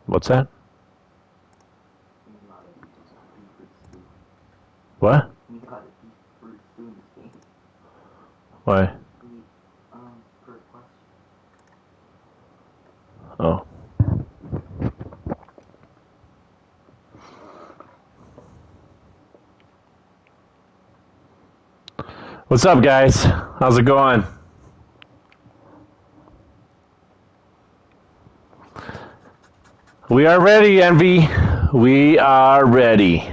What's that? What? Why? Oh. What's up, guys? How's it going? We are ready, Envy. We are ready.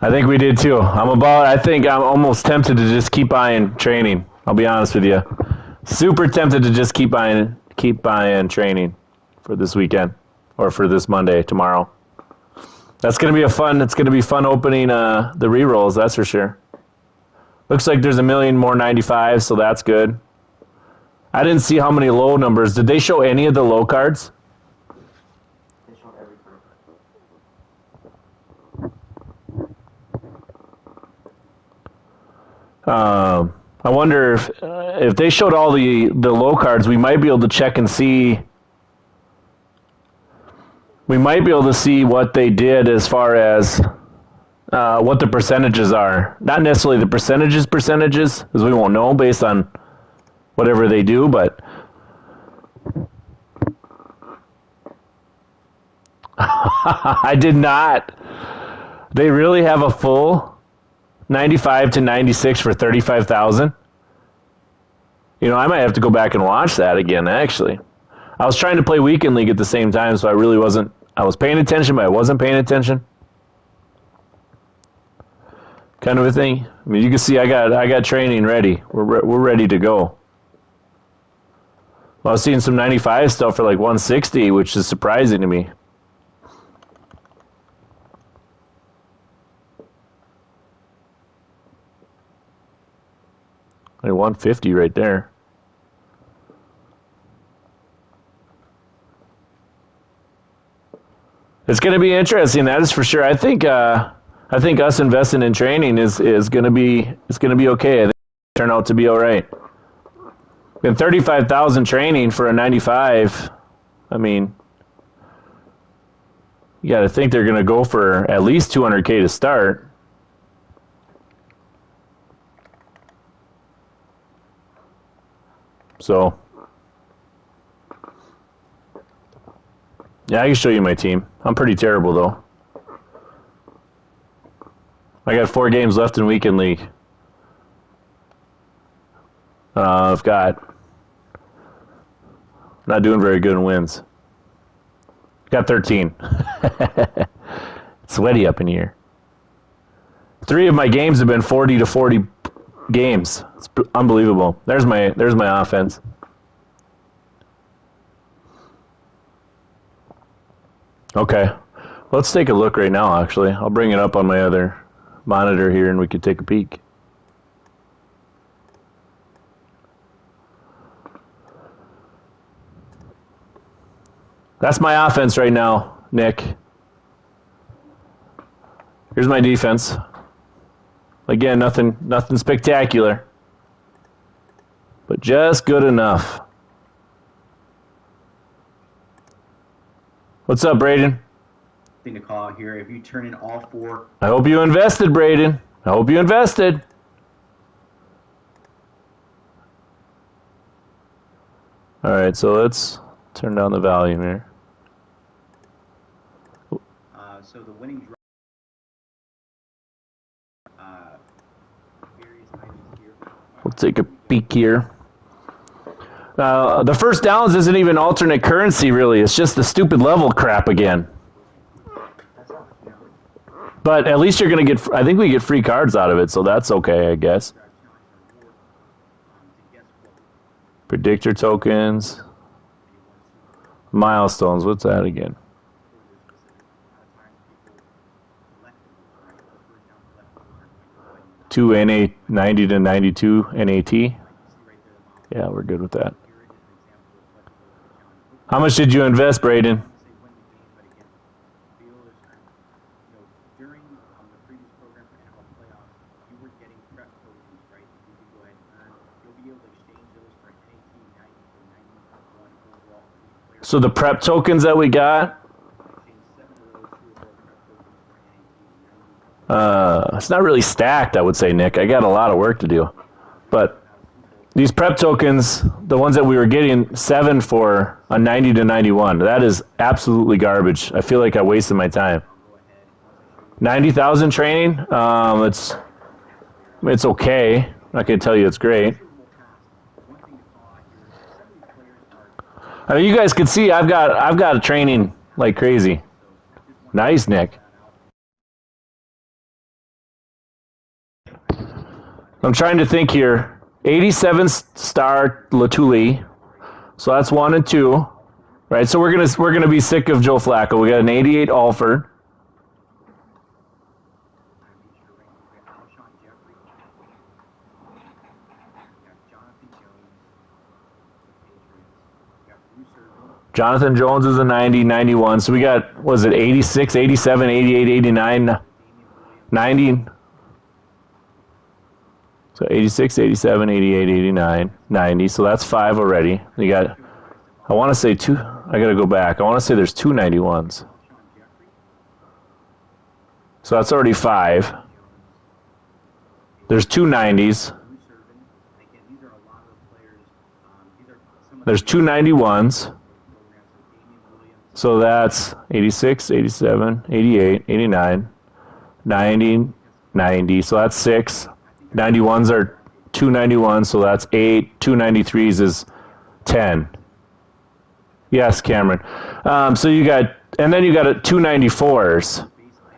I think we did too. I think I'm almost tempted to just keep buying training. I'll be honest with you. Super tempted to just keep buying training for this weekend or for this Monday, tomorrow. It's going to be fun opening the re-rolls, that's for sure. Looks like there's a million more 95s, so that's good. I didn't see how many low numbers. Did they show any of the low cards? I wonder if they showed all the low cards, we might be able to check and see. We might be able to see what they did as far as what the percentages are. Not necessarily the percentages, because we won't know based on whatever they do, but I did not. They really have a full 95 to 96 for 35,000. You know, I might have to go back and watch that again, actually. I was trying to play Weekend League at the same time, so I really wasn't. I was paying attention, but I wasn't paying attention. Kind of a thing. I mean, you can see I got training ready. We're ready to go. Well, I was seeing some 95 stuff for like 160, which is surprising to me. Like 150 right there. It's going to be interesting. That is for sure. I think us investing in training is going to be okay. I think it'll turn out to be all right. And 35,000 training for a 95. I mean, you got to think they're going to go for at least 200K to start. So, yeah, I can show you my team. I'm pretty terrible though. I got 4 games left in Weekend League. I've got not doing very good in wins. Got 13. Sweaty up in here. 3 of my games have been 40 to 40 games. It's unbelievable. There's my offense. Okay. Let's take a look right now, actually. I'll bring it up on my other monitor here and we could take a peek. That's my offense right now, Nick. Here's my defense. Again, nothing spectacular, but just good enough. What's up, Braden? Thing to call out here. If you turn in all 4, I hope you invested, Braden. I hope you invested. All right, so let's turn down the volume here. so the winning draw. Various items here. We'll take a peek here. The first downs isn't even alternate currency, really. It's just the stupid level crap again. But at least you're going to get, I think we get free cards out of it, so that's okay, I guess. Predictor tokens. Milestones, what's that again? 2 NA 90 to 92 NAT. Yeah, we're good with that. How much did you invest, Braden? During the previous program for NFL playoffs, you were getting prep tokens, right? You could go ahead and earn. You'll be able to exchange those for an NAT 90 for 91 overall for each player So the prep tokens that we got, it's not really stacked, I would say, Nick. I got a lot of work to do. But these prep tokens, the ones that we were getting, 7 for a 90 to 91. That is absolutely garbage. I feel like I wasted my time. 90,000 training, it's okay. I'm not going to tell you it's great. I mean, you guys can see I've got a training like crazy. Nice, Nick. I'm trying to think here. 87 star Latuli, so that's 1 and 2, right? So we're gonna be sick of Joe Flacco. We got an 88 Alford. Jonathan Jones is a 90, 91. So we got, was it 86, 87, 88, 89, 90? So 86, 87, 88, 89, 90. So that's 5 already. You got, I want to say 2. I got to go back. I want to say there's 2 91s. So that's already 5. There's 2 90s. There's 2 91s. So that's 86, 87, 88, 89, 90, 90. So that's 6. 91s are 2 91s, so that's 8. 2 93s is 10. Yes, Cameron. So you got, and then you got 2 94s.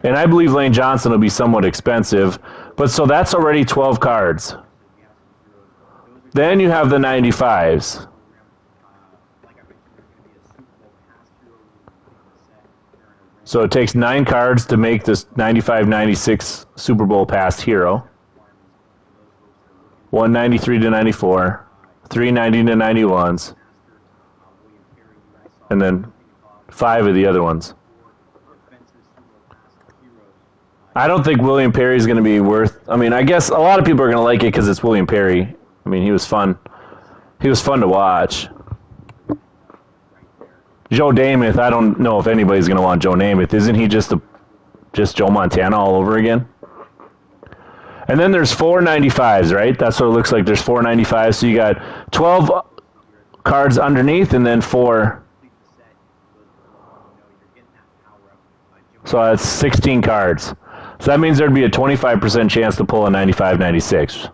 And I believe Lane Johnson will be somewhat expensive. But so that's already 12 cards. Then you have the 95s. So it takes 9 cards to make this 95-96 Super Bowl past hero. 193 to 94, 390 to 91s, and then 5 of the other ones. I don't think William Perry is going to be worth. I mean, I guess a lot of people are going to like it because it's William Perry. I mean, he was fun. He was fun to watch. Joe Namath, I don't know if anybody's going to want Joe Namath. Isn't he just Joe Montana all over again? And then there's 4 95s, right? That's what it looks like. There's 4 95s. So you got 12 cards underneath and then 4. So that's 16 cards. So that means there'd be a 25% chance to pull a 95-96.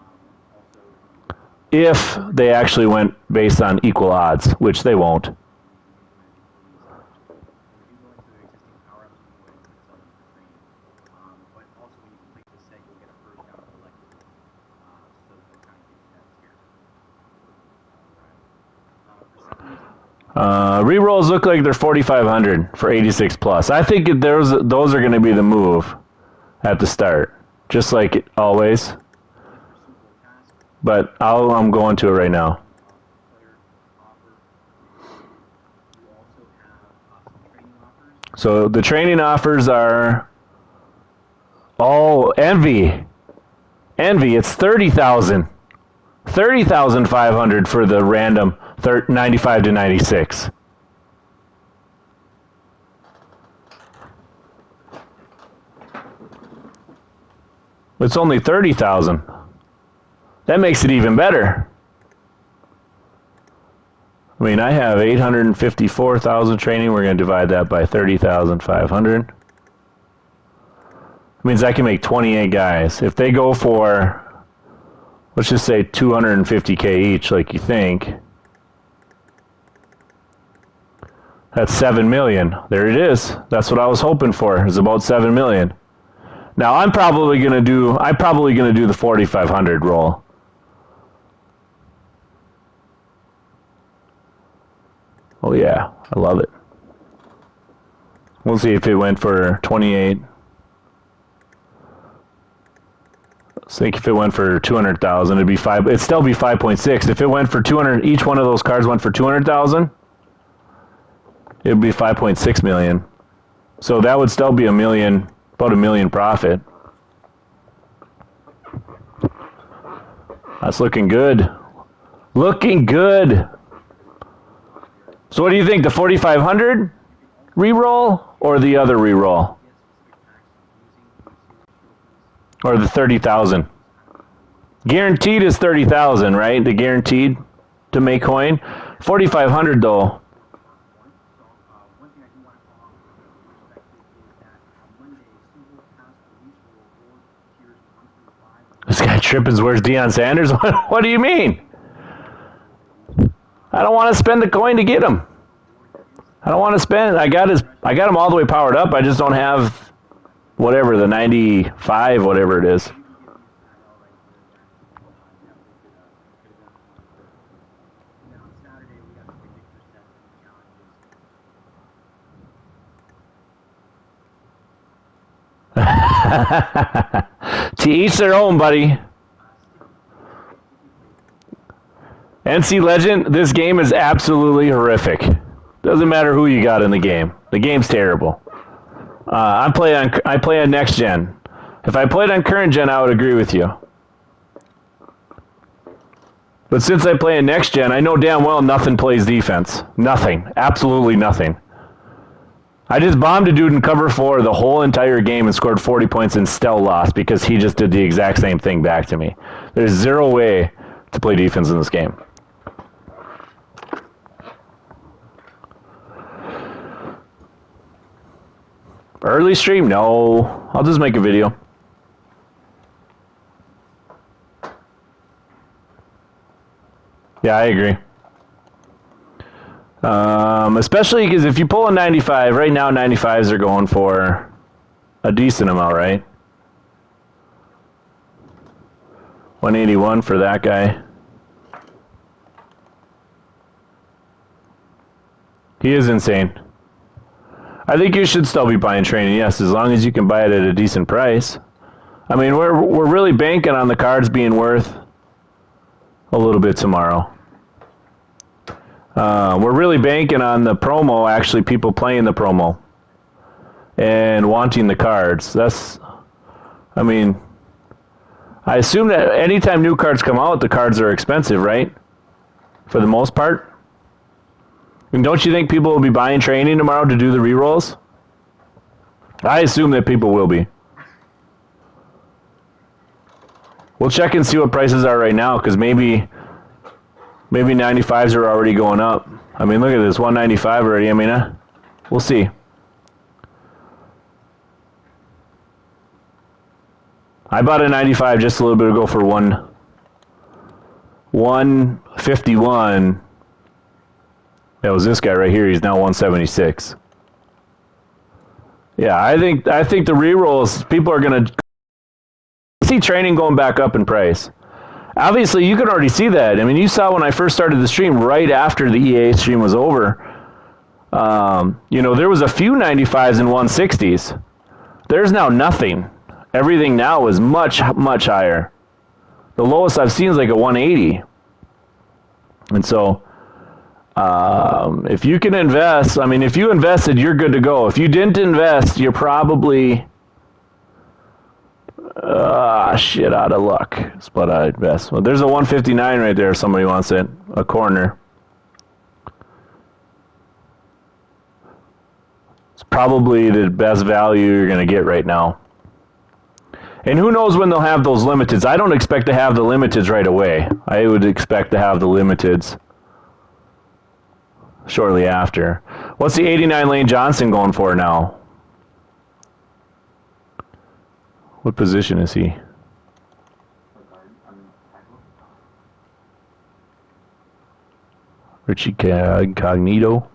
If they actually went based on equal odds, which they won't. Rerolls look like they're 4,500 for 86 plus. I think those are going to be the move at the start, just like always. But I'm going to it right now. So the training offers are Envy. It's 30,000. 30,500 for the random 95 to 96. It's only 30,000. That makes it even better. I mean, I have 854,000 training. We're going to divide that by 30,500. Means I can make 28 guys. If they go for, let's just say 250K each, like you think, that's 7 million. There it is. That's what I was hoping for, is about 7 million. Now I'm probably gonna do the 4,500 roll. Oh yeah, I love it. We'll see if it went for 28. I think if it went for 200,000, it'd be 5. It'd still be 5.6. If it went for 200, each one of those cards went for 200,000, it'd be 5.6 million. So that would still be a million, about $1 million profit. That's looking good. Looking good. So what do you think, the 4,500 reroll or the other reroll? Or the 30,000? Guaranteed is 30,000, right? The guaranteed to make coin. 4,500 though. One thing I do want to call out perspective is that on Monday, Single has released reward tiers 1 through 5. This guy tripping. Where's Deion Sanders? What do you mean? I don't want to spend the coin to get him. I don't want to spend. I got him all the way powered up. I just don't have whatever the 95, whatever it is. To each their own, buddy. NC Legend, this game is absolutely horrific. Doesn't matter who you got in the game. The game's terrible. I play on next gen. If I played on current gen, I would agree with you. But since I play on next gen, I know damn well nothing plays defense. Nothing. Absolutely nothing. I just bombed a dude in cover 4 the whole entire game and scored 40 points and still lost because he just did the exact same thing back to me. There's zero way to play defense in this game. Early stream? No. I'll just make a video. Yeah, I agree. Especially because if you pull a 95, right now 95s are going for a decent amount, right? 181 for that guy. He is insane. I think you should still be buying training, yes, as long as you can buy it at a decent price. I mean, we're really banking on the cards being worth a little bit tomorrow. We're really banking on the promo, actually people playing the promo and wanting the cards. I mean, I assume that anytime new cards come out, the cards are expensive, right? For the most part. And don't you think people will be buying training tomorrow to do the rerolls? I assume that people will be. We'll check and see what prices are right now, because maybe 95s are already going up. I mean, look at this, 195 already. I mean, we'll see. I bought a 95 just a little bit ago for 151. That was this guy right here. He's now 176. Yeah, I think the rerolls, people are gonna see training going back up in price. Obviously, you can already see that. I mean, you saw when I first started the stream, right after the EA stream was over, there was a few 95s and 160s. There's now nothing. Everything now is much, much higher. The lowest I've seen is like a 180. And so, if you can invest, I mean, if you invested, you're good to go. If you didn't invest, you're probably shit out of luck. That's what I'd invest. Well, there's a 159 right there if somebody wants it. A corner. It's probably the best value you're going to get right now. And who knows when they'll have those limiteds. I don't expect to have the limiteds right away. I would expect to have the limiteds shortly after. What's the 89 Lane Johnson going for now? What position is he? Richie Cognito.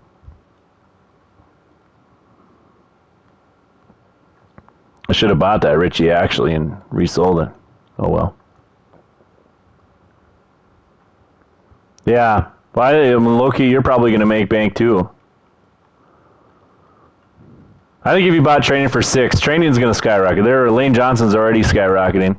I should have bought that Richie actually and resold it. Oh well. Yeah. Well, Loki, you're probably going to make bank too. I think if you bought training for 6, training is going to skyrocket. Lane Johnson's already skyrocketing.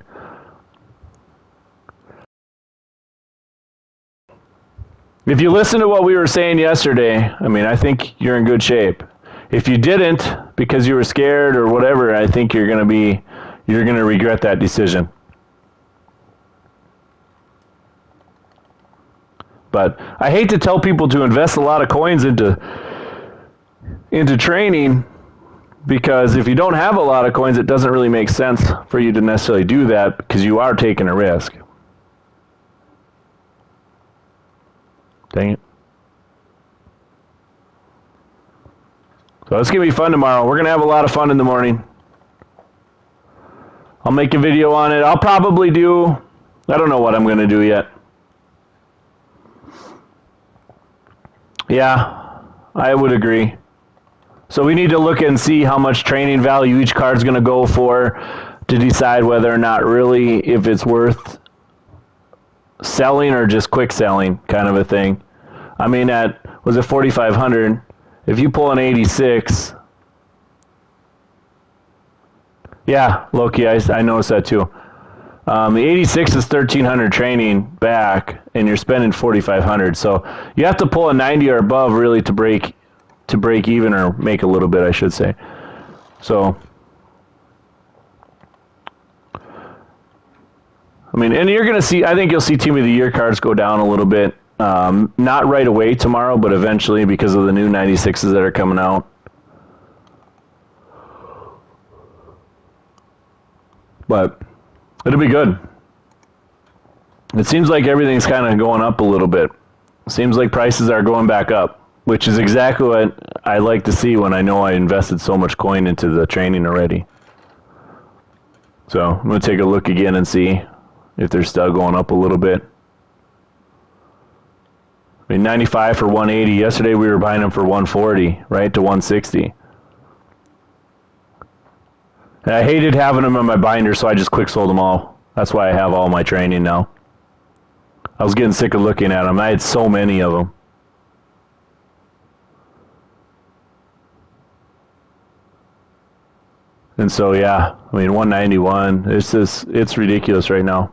If you listen to what we were saying yesterday, I mean, I think you're in good shape. If you didn't, because you were scared or whatever, I think you're going to regret that decision. But I hate to tell people to invest a lot of coins into training, because if you don't have a lot of coins, it doesn't really make sense for you to necessarily do that, because you are taking a risk. Dang it. So it's going to be fun tomorrow. We're going to have a lot of fun in the morning. I'll make a video on it. I'll probably do, I don't know what I'm going to do yet. Yeah, I would agree. So we need to look and see how much training value each card's going to go for to decide whether or not really if it's worth selling or just quick selling kind of a thing. I mean, was it 4,500? If you pull an 86, yeah, Loki, I noticed that too. The 86 is 1,300 training back, and you're spending 4,500. So you have to pull a 90 or above really to break even, or make a little bit, I should say. So, I mean, and you're going to see, I think you'll see Team of the Year cards go down a little bit. Not right away tomorrow, but eventually, because of the new 96s that are coming out. But it'll be good. It seems like everything's kind of going up a little bit. Seems like prices are going back up, which is exactly what I like to see when I know I invested so much coin into the training already. So I'm going to take a look again and see if they're still going up a little bit. I mean, 95 for 180. Yesterday we were buying them for 140, right, to 160. And I hated having them in my binder, so I just quick sold them all. That's why I have all my training now. I was getting sick of looking at them. I had so many of them. And so, yeah, I mean, 191, it's ridiculous right now.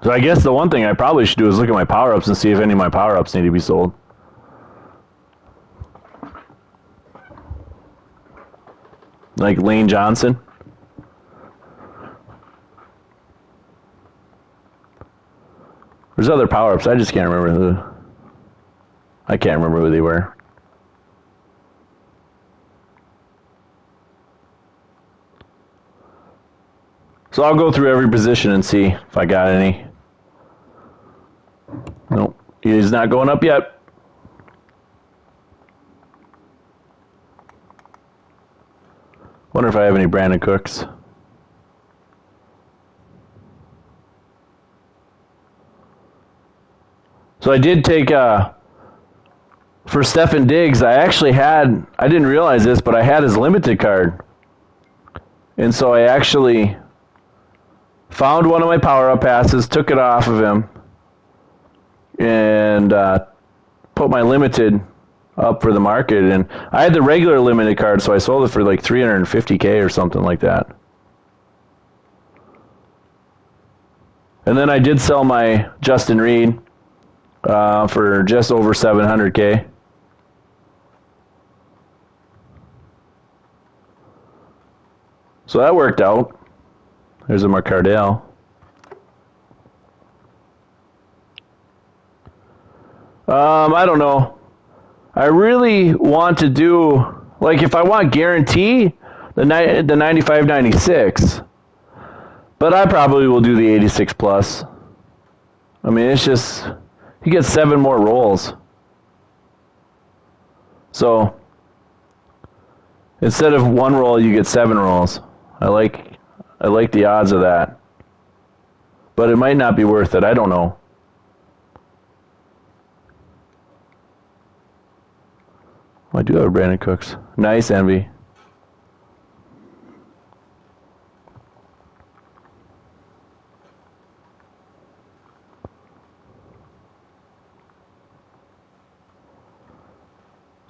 So I guess the one thing I probably should do is look at my power-ups and see if any of my power-ups need to be sold. Like Lane Johnson. There's other power-ups. I just can't remember I can't remember who they were. So I'll go through every position and see if I got any. Nope, he's not going up yet. Wonder if I have any Brandon Cooks. So I did take, for Stefan Diggs, I didn't realize this, but I had his limited card. And so I actually found one of my power-up passes, took it off of him, and put my limited up for the market. And I had the regular limited card, so I sold it for like $350K or something like that. And then I did sell my Justin Reed for just over $700K. So that worked out. There's a Mark Cardell. I don't know. I really want to do, like, if I want guarantee, the 95-96. But I probably will do the 86 plus. I mean, it's just, you get 7 more rolls. So, instead of 1 roll, you get 7 rolls. I like the odds of that. But it might not be worth it. I don't know. I do have Brandon Cooks. Nice, Envy.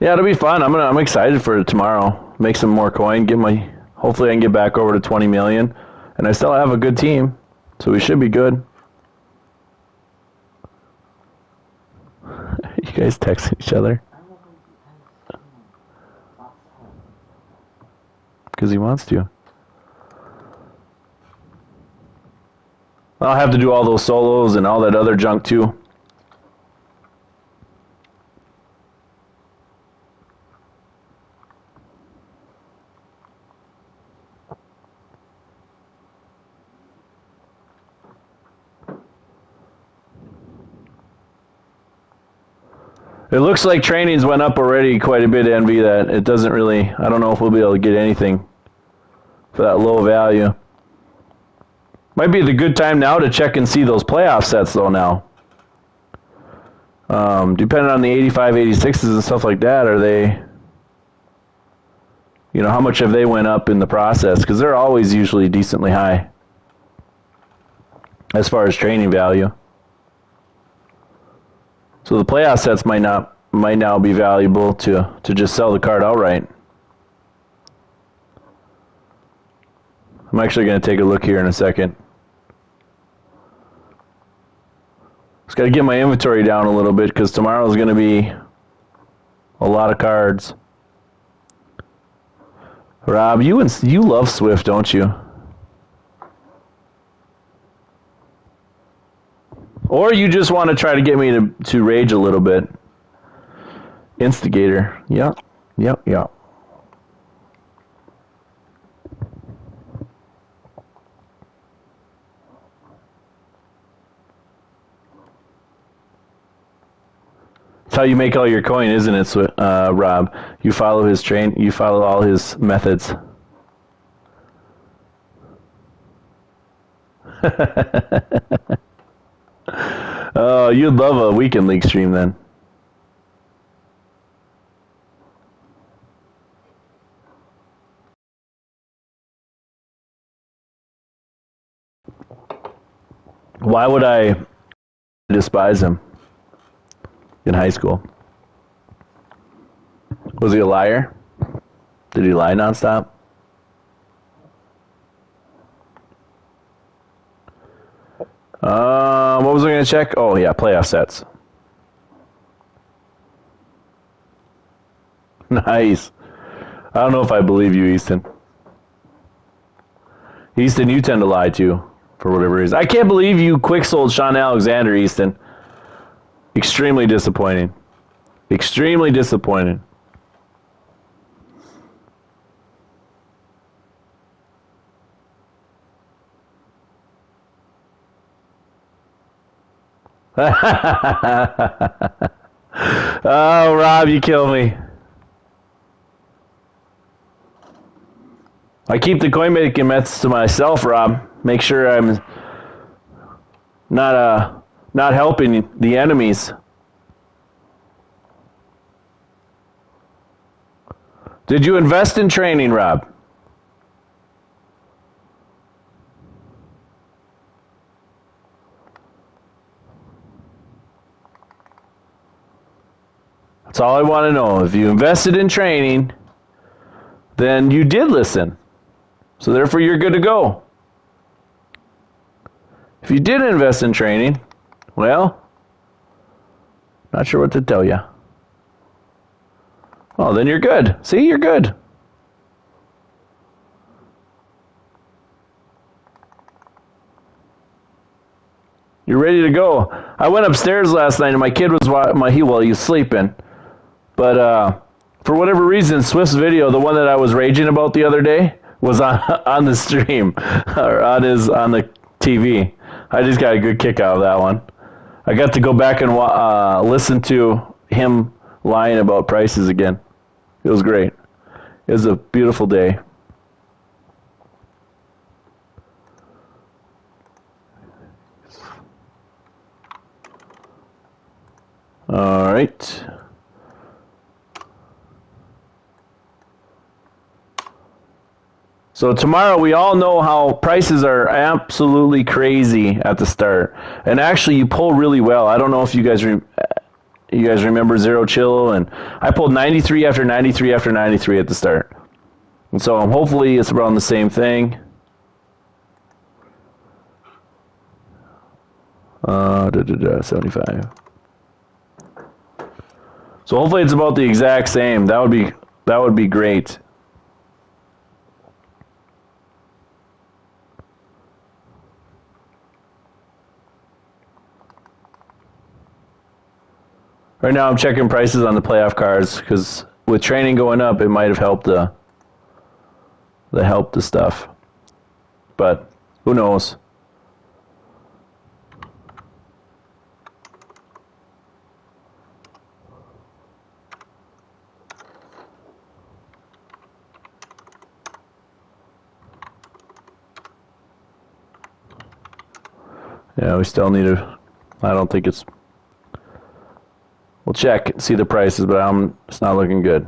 Yeah, it'll be fun. I'm excited for it tomorrow. Make some more coin. Hopefully I can get back over to 20 million. And I still have a good team, so we should be good. You guys texting each other? Because he wants to. I'll have to do all those solos and all that other junk too. It looks like trainings went up already quite a bit, Envy, that it doesn't really, I don't know if we'll be able to get anything for that low value. Might be the good time now to check and see those playoff sets, though, now. Depending on the 85, 86s and stuff like that, are they, you know, how much have they went up in the process? Because they're always usually decently high as far as training value. So the playoff sets might now be valuable to just sell the card outright. I'm actually going to take a look here in a second. Just got to get my inventory down a little bit because tomorrow is going to be a lot of cards. Rob, you love Swift, don't you? Or you just want to try to get me to rage a little bit. Instigator. Yep. That's how you make all your coin, isn't it, Rob? You follow you follow all his methods. Oh, you'd love a Weekend League stream then. Why would I despise him in high school? Was he a liar? Did he lie nonstop? What was I going to check? Oh, yeah, playoff sets. Nice. I don't know if I believe you, Easton. Easton, you tend to lie too, for whatever reason. I can't believe you quick-sold Sean Alexander, Easton. Extremely disappointing. Extremely disappointing. Oh, Rob, you kill me. I keep the coin making methods to myself, Rob. Make sure I'm not helping the enemies. Did you invest in training, Rob? That's all I want to know. If you invested in training, then you did listen. So therefore, you're good to go. If you didn't invest in training, well, not sure what to tell you. Oh, then you're good. See, you're good. You're ready to go. I went upstairs last night and my kid was he was sleeping. But for whatever reason, Swift's video, the one that I was raging about the other day, was on the stream or on the TV. I just got a good kick out of that one. I got to go back and listen to him lying about prices again. It was great. It was a beautiful day. All right. So tomorrow, we all know how prices are absolutely crazy at the start, and actually, you pull really well. I don't know if you guys remember Zero Chill, and I pulled 93 after 93 after 93 at the start, and so hopefully it's around the same thing. 75. So hopefully it's about the exact same. That would be great. Right now I'm checking prices on the playoff cards because with training going up, it might have helped the stuff. But who knows? Yeah, we still need to. I don't think it's. We'll check and see the prices, but it's not looking good.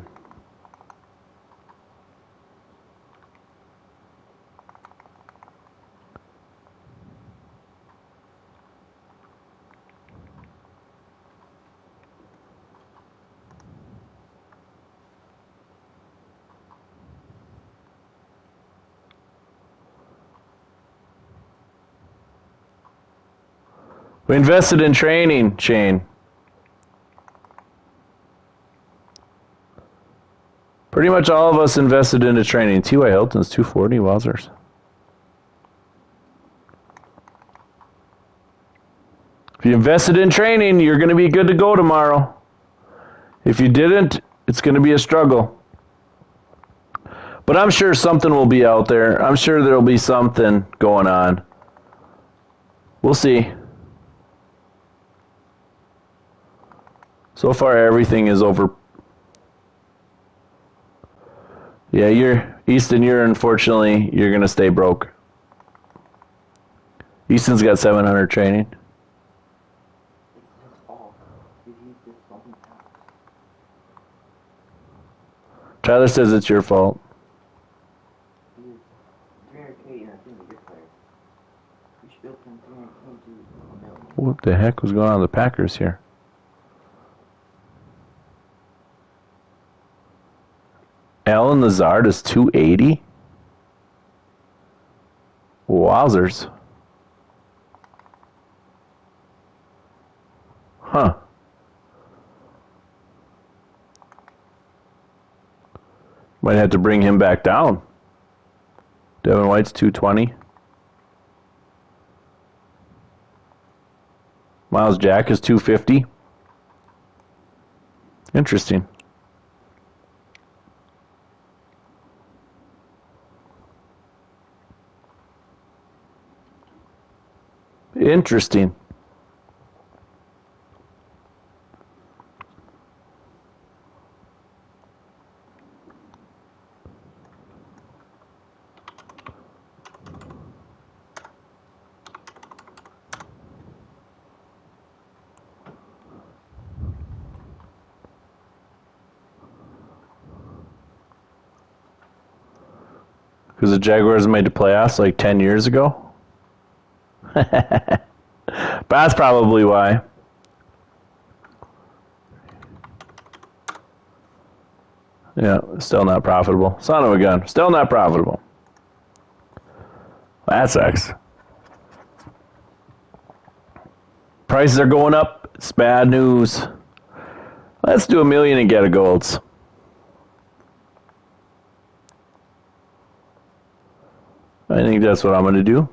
We invested in training, Shane. Pretty much all of us invested into training. T.Y. Hilton's 240, wowzers. If you invested in training, you're going to be good to go tomorrow. If you didn't, it's going to be a struggle. But I'm sure something will be out there. I'm sure there'll be something going on. We'll see. So far, everything is over. Yeah, Easton, unfortunately, you're going to stay broke. Easton's got 700 training. It's his fault. He just something else. Tyler says it's your fault. He is 300K and I think a good player. We should build him 300K to $1 million. What the heck was going on with the Packers here? Allen Lazard is 280? Wowzers. Huh. Might have to bring him back down. Devin White's 220. Miles Jack is 250. Interesting. Interesting. Because the Jaguars made the playoffs like 10 years ago? That's probably why. Yeah, still not profitable. Son of a gun. Still not profitable. That sucks. Prices are going up. It's bad news. Let's do $1 million and get a golds. I think that's what I'm going to do.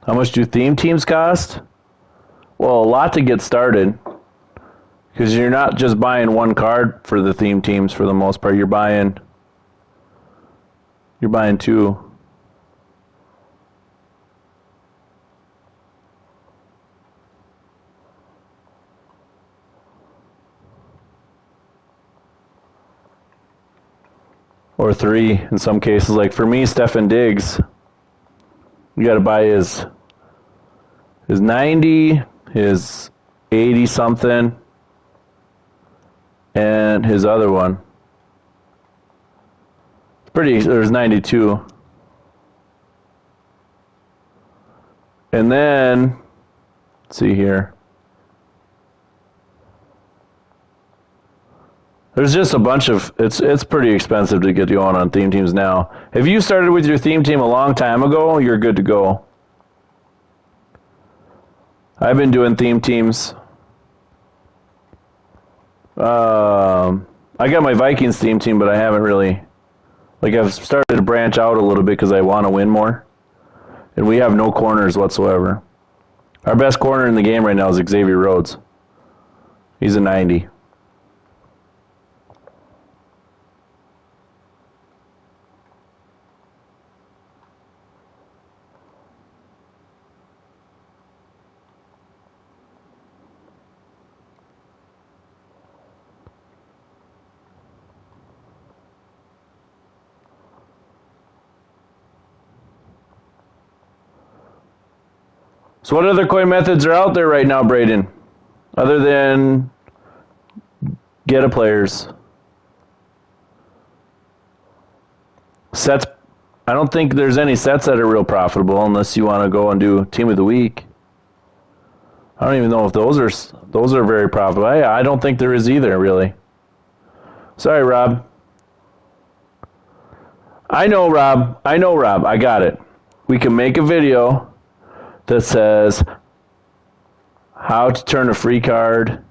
How much do theme teams cost? Well, a lot to get started. Because you're not just buying one card for the theme teams for the most part. You're buying two. Or three in some cases. Like for me, Stefan Diggs, you got to buy his 90, his 80 something, and his other one. There's 92. And then, let's see here. There's just a bunch of, it's pretty expensive to get going on theme teams now. If you started with your theme team a long time ago, you're good to go. I've been doing theme teams. I got my Vikings theme team, but I haven't really, I've started to branch out a little bit because I want to win more. And we have no corners whatsoever. Our best corner in the game right now is Xavier Rhodes. He's a 90. So what other coin methods are out there right now, Braden? Other than get a players. Sets, I don't think there's any sets that are real profitable unless you want to go and do team of the week. I don't even know if those are very profitable. I don't think there is either, really. Sorry, Rob. I know, Rob. I got it. We can make a video that says how to turn a free card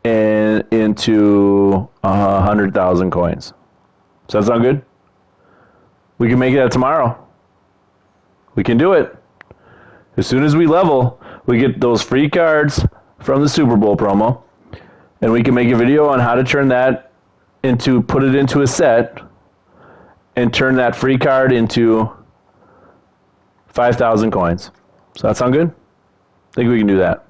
into 100,000 coins. Does that sound good? We can make that tomorrow. We can do it. As soon as we level, we get those free cards from the Super Bowl promo, and we can make a video on how to turn that put it into a set, and turn that free card into 5,000 coins. Does that sound good? I think we can do that.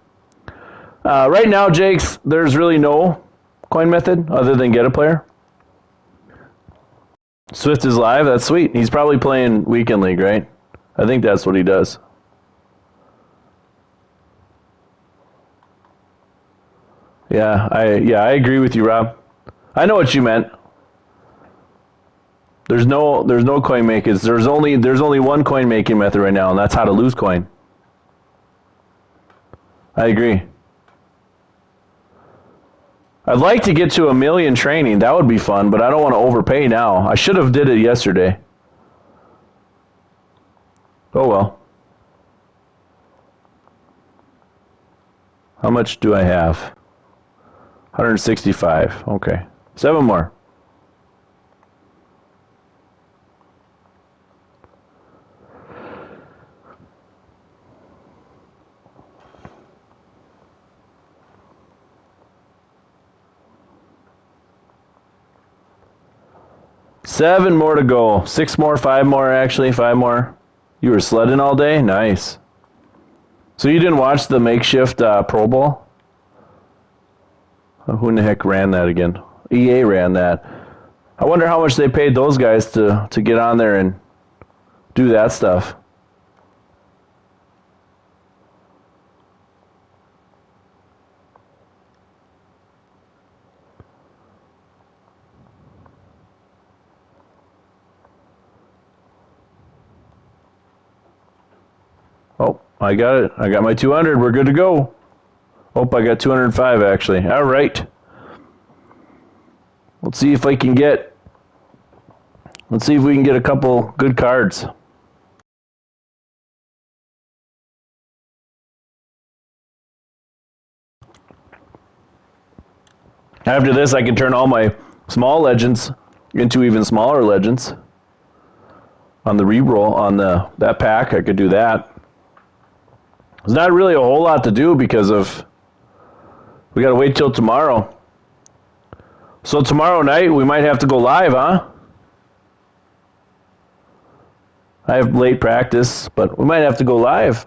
Right now, Jakes, there's really no coin method other than get a player. Swift is live. That's sweet. He's probably playing Weekend League, right? I think that's what he does. Yeah, I agree with you, Rob. I know what you meant. There's no coin makers. There's only one coin making method right now, and that's how to lose coin. I agree. I'd like to get to 1 million training. That would be fun, but I don't want to overpay now. I should have did it yesterday. Oh well. How much do I have? 165. Okay. 7 more. Seven more to go. 6 more, 5 more actually, 5 more. You were sledding all day? Nice. So you didn't watch the makeshift Pro Bowl? Who in the heck ran that again? EA ran that. I wonder how much they paid those guys to get on there and do that stuff. Oh, I got it. I got my 200. We're good to go. Oh, I got 205 actually. All right. Let's see if we can get a couple good cards. After this, I can turn all my small legends into even smaller legends. On the reroll, on that pack, I could do that. There's not really a whole lot to do because we got to wait till tomorrow. So tomorrow night, we might have to go live, huh? I have late practice, but we might have to go live.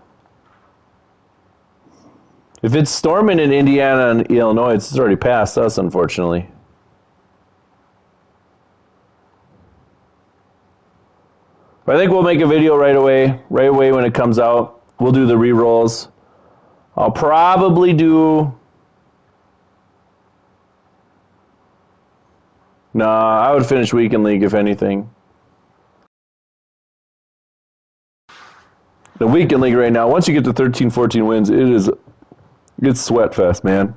If it's storming in Indiana and Illinois, it's already past us, unfortunately. But I think we'll make a video right away when it comes out. We'll do the re-rolls. I'll probably do... Nah, I would finish Weekend League if anything. The Weekend League right now, once you get to 13, 14 wins, it's sweat fest, man.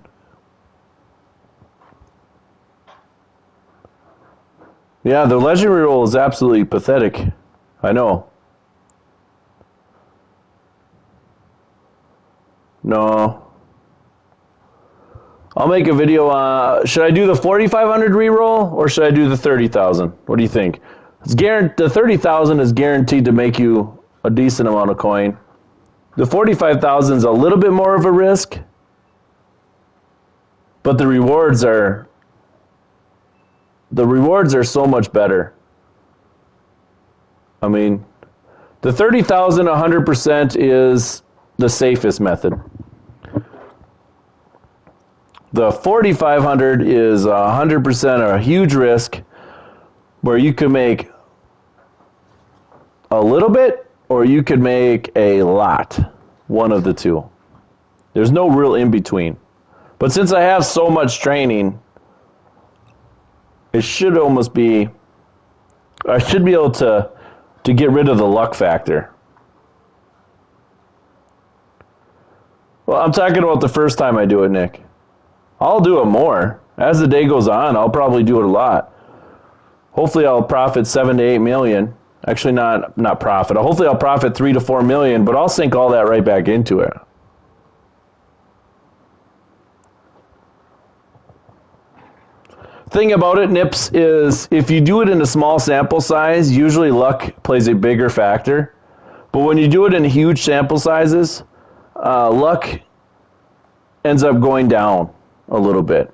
Yeah, the legendary roll is absolutely pathetic. I know. No. I'll make a video. Should I do the 4,500 reroll or should I do the 30,000? What do you think? The 30,000 is guaranteed to make you a decent amount of coin. The 45,000 is a little bit more of a risk, but the rewards are so much better. I mean, the 30,000 100% is the safest method. The 4,500 is 100% a huge risk where you can make a little bit or you could make a lot. One of the two. There's no real in between. But since I have so much training, it should almost be, I should be able to get rid of the luck factor. Well, I'm talking about the first time I do it, Nick. I'll do it more. As the day goes on, I'll probably do it a lot. Hopefully I'll profit 7 to 8 million. Actually not profit. Hopefully I'll profit 3 to 4 million, but I'll sink all that right back into it. Thing about it, Nips, is if you do it in a small sample size, usually luck plays a bigger factor. But when you do it in huge sample sizes, luck ends up going down a little bit.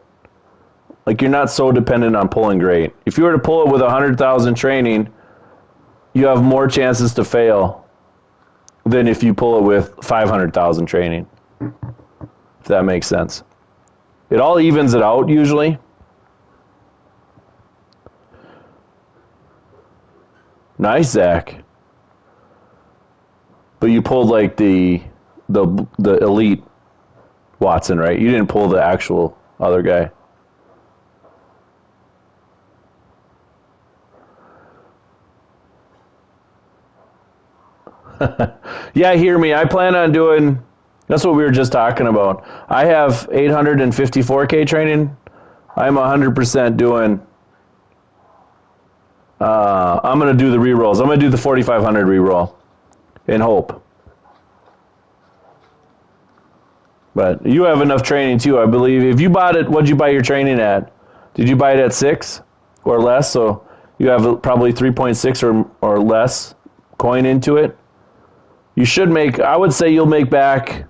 Like you're not so dependent on pulling great. If you were to pull it with 100,000 training, you have more chances to fail than if you pull it with 500,000 training. If that makes sense. It all evens it out usually. Nice, Zach. But you pulled like the elite Watson, right? You didn't pull the actual other guy. Yeah, hear me. I plan on doing, that's what we were just talking about. I have 854K training. I'm 100% doing, I'm going to do the re-rolls. I'm going to do the 4,500 re-roll in hope. But you have enough training too, I believe. If you bought it, what'd you buy your training at? Did you buy it at 6 or less? So you have probably 3.6 or less coin into it. You should make, I would say you'll make back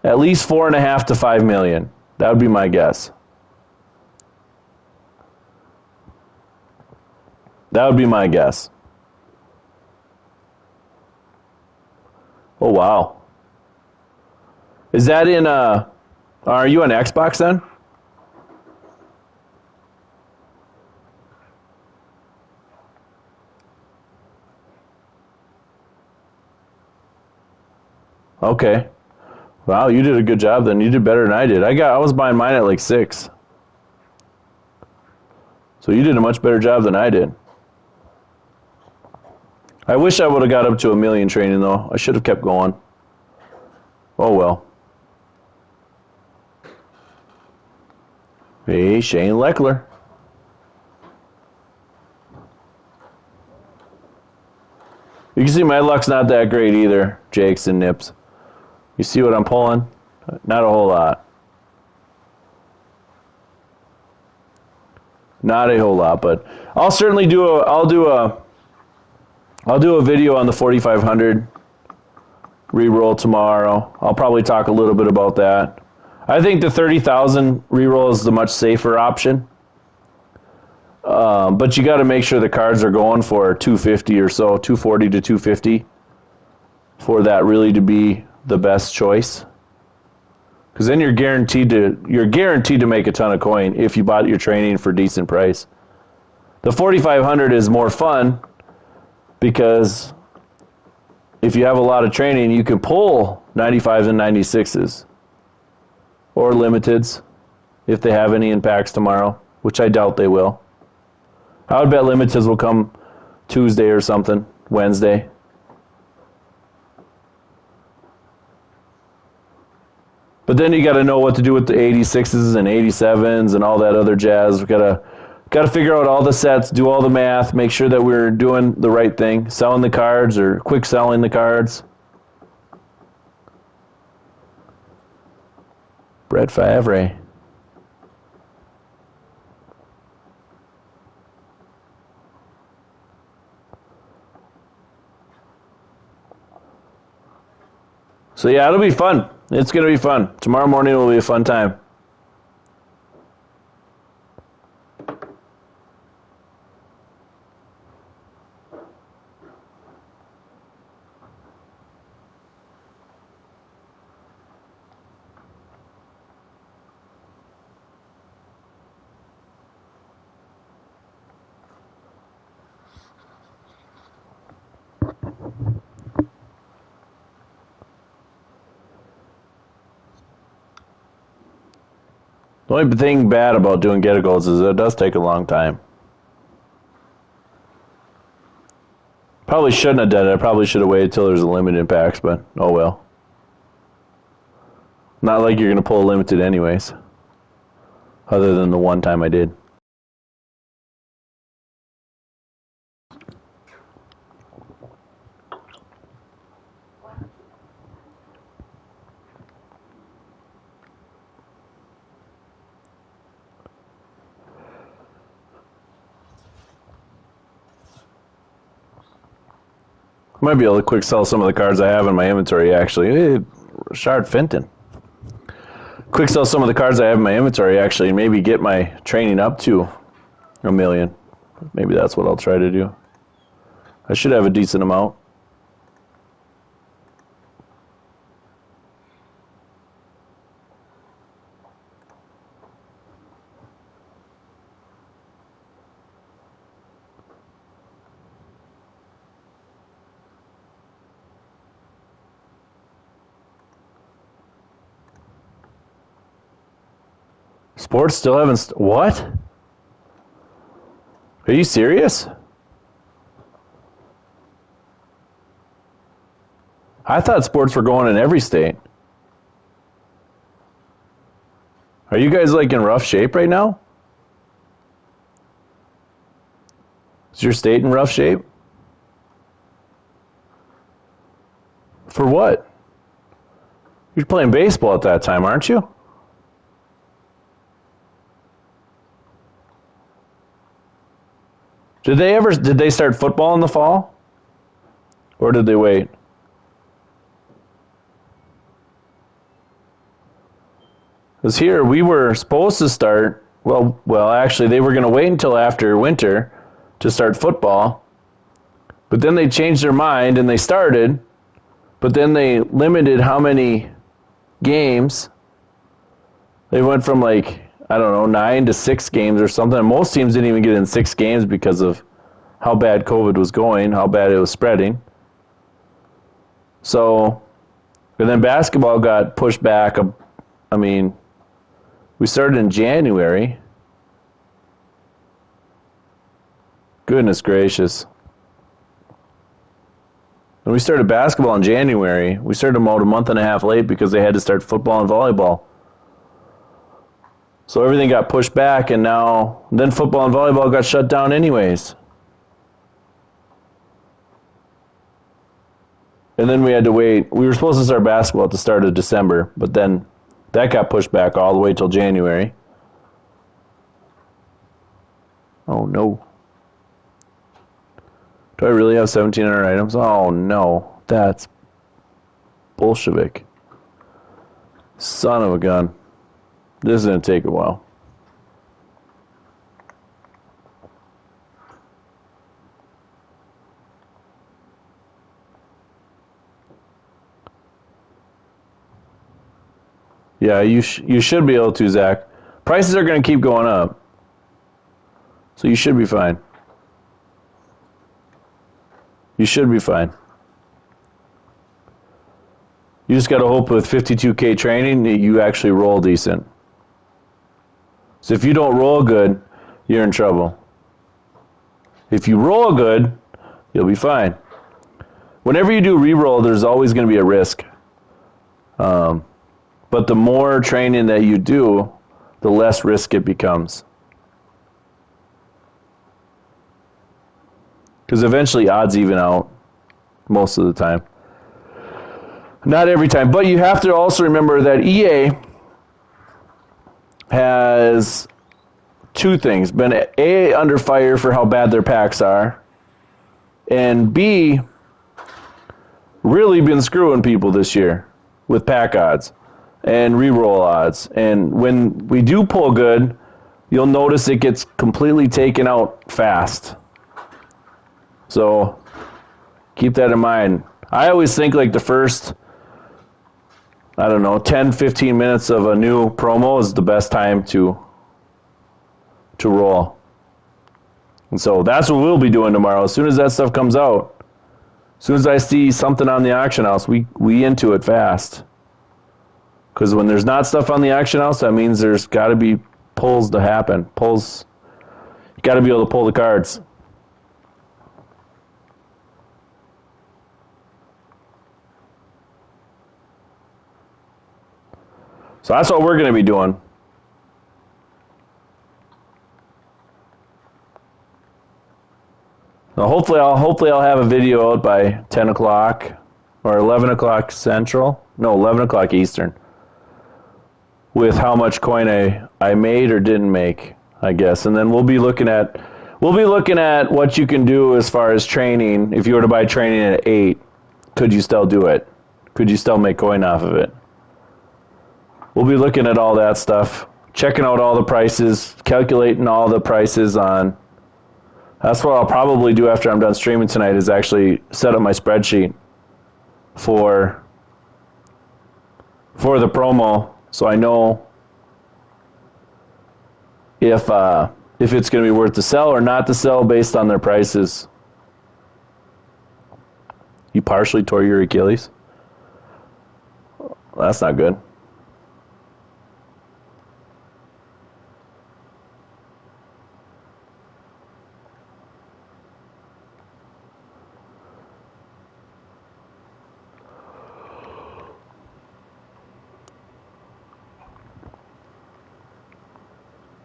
at least 4.5 to 5 million. That would be my guess. That would be my guess. Oh, wow. Is that in, are you on Xbox then? Okay. Wow, you did a good job then. You did better than I did. I was buying mine at like 6. So you did a much better job than I did. I wish I would have got up to 1 million training though. I should have kept going. Oh well. Hey, Shane Leckler. You can see my luck's not that great either, Jakes and Nips. You see what I'm pulling? Not a whole lot. Not a whole lot, but I'll certainly do I'll do a video on the 4,500 re-roll tomorrow. I'll probably talk a little bit about that. I think the 30,000 re-roll is the much safer option. But you got to make sure the cards are going for 250 or so, 240 to 250 for that really to be the best choice. Because then you're guaranteed to make a ton of coin if you bought your training for a decent price. The 4,500 is more fun because if you have a lot of training, you can pull 95s and 96s or limiteds if they have any in packs tomorrow, which I doubt they will. I would bet limiteds will come Tuesday or something, Wednesday. But then you got to know what to do with the 86s and 87s and all that other jazz. We got to figure out all the sets, do all the math, make sure that we're doing the right thing, selling the cards or quick selling the cards. Brett Favre. So yeah, it'll be fun. It's going to be fun. Tomorrow morning will be a fun time. The only thing bad about doing get goals is it does take a long time. Probably shouldn't have done it. I probably should have waited till there's a limited packs, but oh well. Not like you're going to pull a limited anyways. Other than the one time I did. I might be able to quick sell some of the cards I have in my inventory, actually. Hey, Rashard Fenton. Quick sell some of the cards I have in my inventory, actually, and maybe get my training up to 1 million. Maybe that's what I'll try to do. I should have a decent amount. Sports still haven't... What? Are you serious? I thought sports were going in every state. Are you guys like in rough shape right now? Is your state in rough shape? For what? You're playing baseball at that time, aren't you? Did they start football in the fall? Or did they wait? Because here we were supposed to start, well, actually they were going to wait until after winter to start football. But then they changed their mind and they started, but then they limited how many games. They went from like, I don't know, 9 to 6 games or something. Most teams didn't even get in 6 games because of how bad COVID was going, how bad it was spreading. So, and then basketball got pushed back. I mean, we started in January. Goodness gracious. When we started basketball in January, we started about a month and a half late because they had to start football and volleyball. So everything got pushed back, and then football and volleyball got shut down anyways. And then we had to wait. We were supposed to start basketball at the start of December, but then that got pushed back all the way till January. Oh no. Do I really have 1,700 items? Oh no. That's Bolshevik. Son of a gun. This is going to take a while. Yeah, you should be able to, Zach. Prices are going to keep going up. So you should be fine. You should be fine. You just got to hope with 52K training that you actually roll decent. So if you don't roll good, you're in trouble. If you roll good, you'll be fine. Whenever you do re-roll, there's always going to be a risk. But the more training that you do, the less risk it becomes. Because eventually odds even out most of the time. Not every time, but you have to also remember that EA has two things. Been A, under fire for how bad their packs are, and B, really been screwing people this year. with pack odds and reroll odds. And when we do pull good, you'll notice it gets completely taken out fast. So keep that in mind. I always think like the first, I don't know, 10, 15 minutes of a new promo is the best time to roll. And so that's what we'll be doing tomorrow. As soon as that stuff comes out, as soon as I see something on the auction house, we into it fast. Because when there's not stuff on the auction house, that means there's got to be pulls to happen. Pulls, you got to be able to pull the cards. So that's what we're going to be doing. Now hopefully I'll have a video out by 10 o'clock or 11 o'clock Central. No, 11 o'clock Eastern. With how much coin I made or didn't make, I guess. And then we'll be looking at what you can do as far as training. If you were to buy training at 8, could you still do it? Could you still make coin off of it? We'll be looking at all that stuff, checking out all the prices, calculating all the prices on. That's what I'll probably do after I'm done streaming tonight, is actually set up my spreadsheet for the promo, so I know if it's going to be worth to sell or not to sell based on their prices. You partially tore your Achilles? Well, that's not good.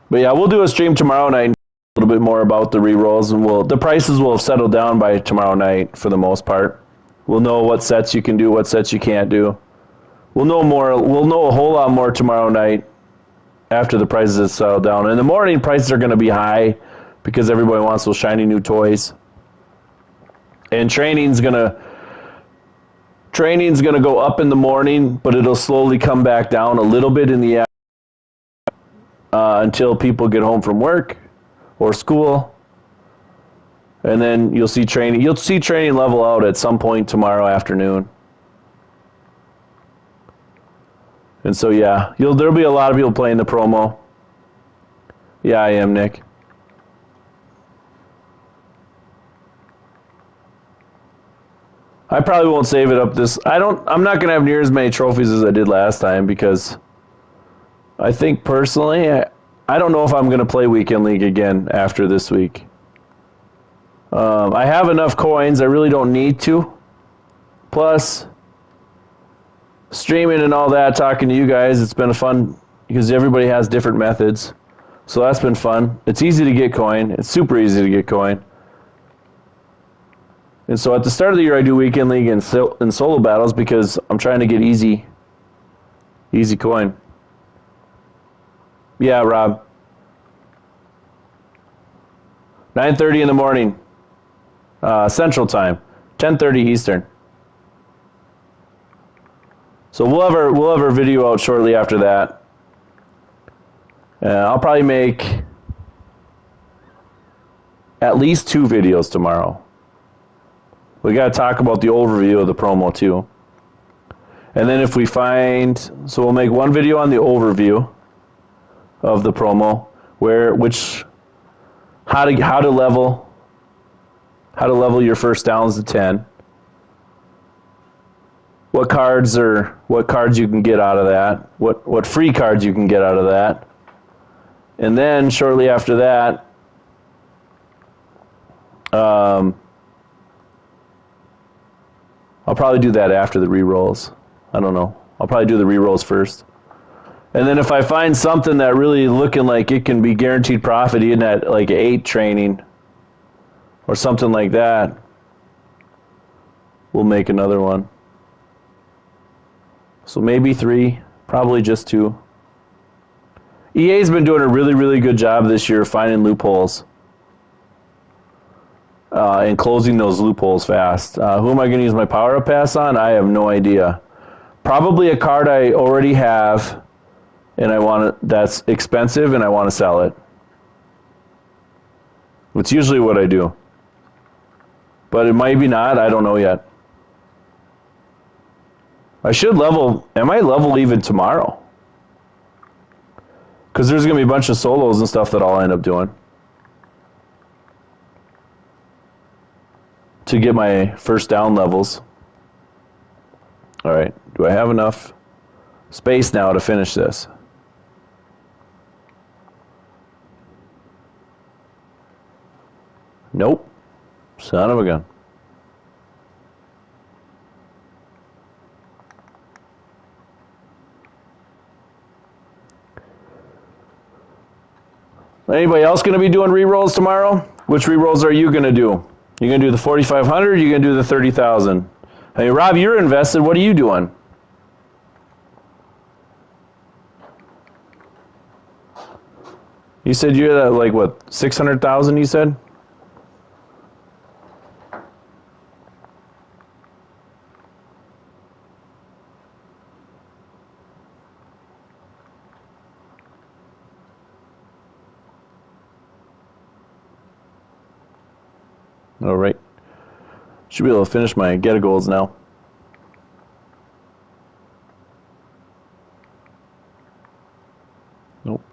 But yeah, we'll do a stream tomorrow night, a little bit more about the rerolls, and the prices will have settled down by tomorrow night for the most part. We'll know what sets you can do, what sets you can't do. We'll know more. We'll know a whole lot more tomorrow night after the prices have settled down. In the morning, prices are going to be high because everybody wants those shiny new toys. And training's gonna go up in the morning, but it'll slowly come back down a little bit in the afternoon. Until people get home from work or school, and then you'll see training level out at some point tomorrow afternoon. And so yeah, there'll be a lot of people playing the promo. Yeah, I am, Nick. I probably won't save it up I'm not gonna have near as many trophies as I did last time, because I think personally, I don't know if I'm going to play Weekend League again after this week. I have enough coins. I really don't need to. Plus, streaming and all that, talking to you guys, it's been fun because everybody has different methods. So that's been fun. It's easy to get coin. It's super easy to get coin. And so at the start of the year, I do Weekend League and solo battles because I'm trying to get easy coin. Yeah, Rob. 9:30 in the morning, Central Time, 10:30 Eastern. So we'll have our video out shortly after that. I'll probably make at least 2 videos tomorrow. We got to talk about the overview of the promo too. And then if we so we'll make one video on the overview of the promo, how to level your first downs to 10. What cards you can get out of that? What free cards you can get out of that? And then shortly after that, I'll probably do that after the rerolls. I don't know. I'll probably do the rerolls first. And then if I find something that really looking like it can be guaranteed profit, even at like 8 training or something like that, we'll make another one. So maybe 3, probably just 2. EA's been doing a really, really good job this year finding loopholes and closing those loopholes fast. Who am I going to use my power-up pass on? I have no idea. Probably a card I already have, and I want it, that's expensive, and I want to sell it. It's usually what I do. But it might be not, I don't know yet. I should level, I might level even tomorrow. Because there's going to be a bunch of solos and stuff that I'll end up doing. To get my first down levels. Alright, do I have enough space now to finish this? Nope. Son of a gun. Anybody else going to be doing re-rolls tomorrow? Which re-rolls are you going to do? You going to do the 4,500 or you going to do the 30,000? Hey, Rob, you're invested. What are you doing? You said you're at like, what, 600,000 you said? All right. Should be able to finish my get goals now. Nope.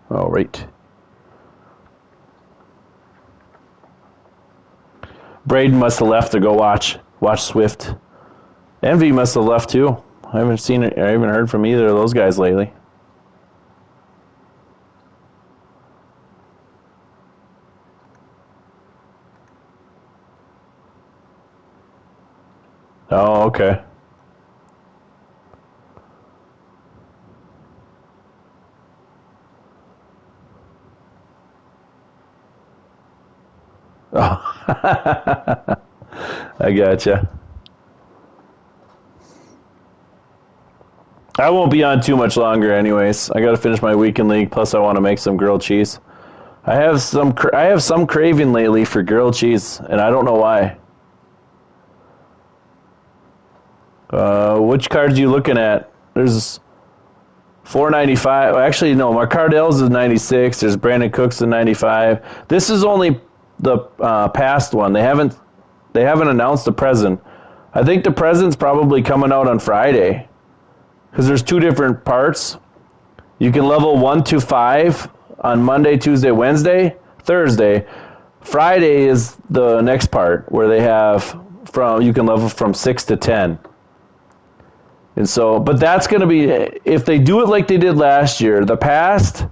All right. Braden must have left to go watch Swift. Envy must have left too. I haven't seen it. I haven't heard from either of those guys lately. Oh, okay. Oh. I gotcha. I won't be on too much longer anyways. I got to finish my weekend league, plus I want to make some grilled cheese. I have some craving lately for grilled cheese, and I don't know why. Which cards are you looking at? There's 495. Actually, no. Marcardell's is 96. There's Brandon Cooks is 95. This is only the past one. They haven't announced the present. I think the present's probably coming out on Friday, because there's two different parts. You can level 1 to 5 on Monday, Tuesday, Wednesday, Thursday. Friday is the next part where they have you can level from 6 to 10. And so, but that's going to be, if they do it like they did last year, the past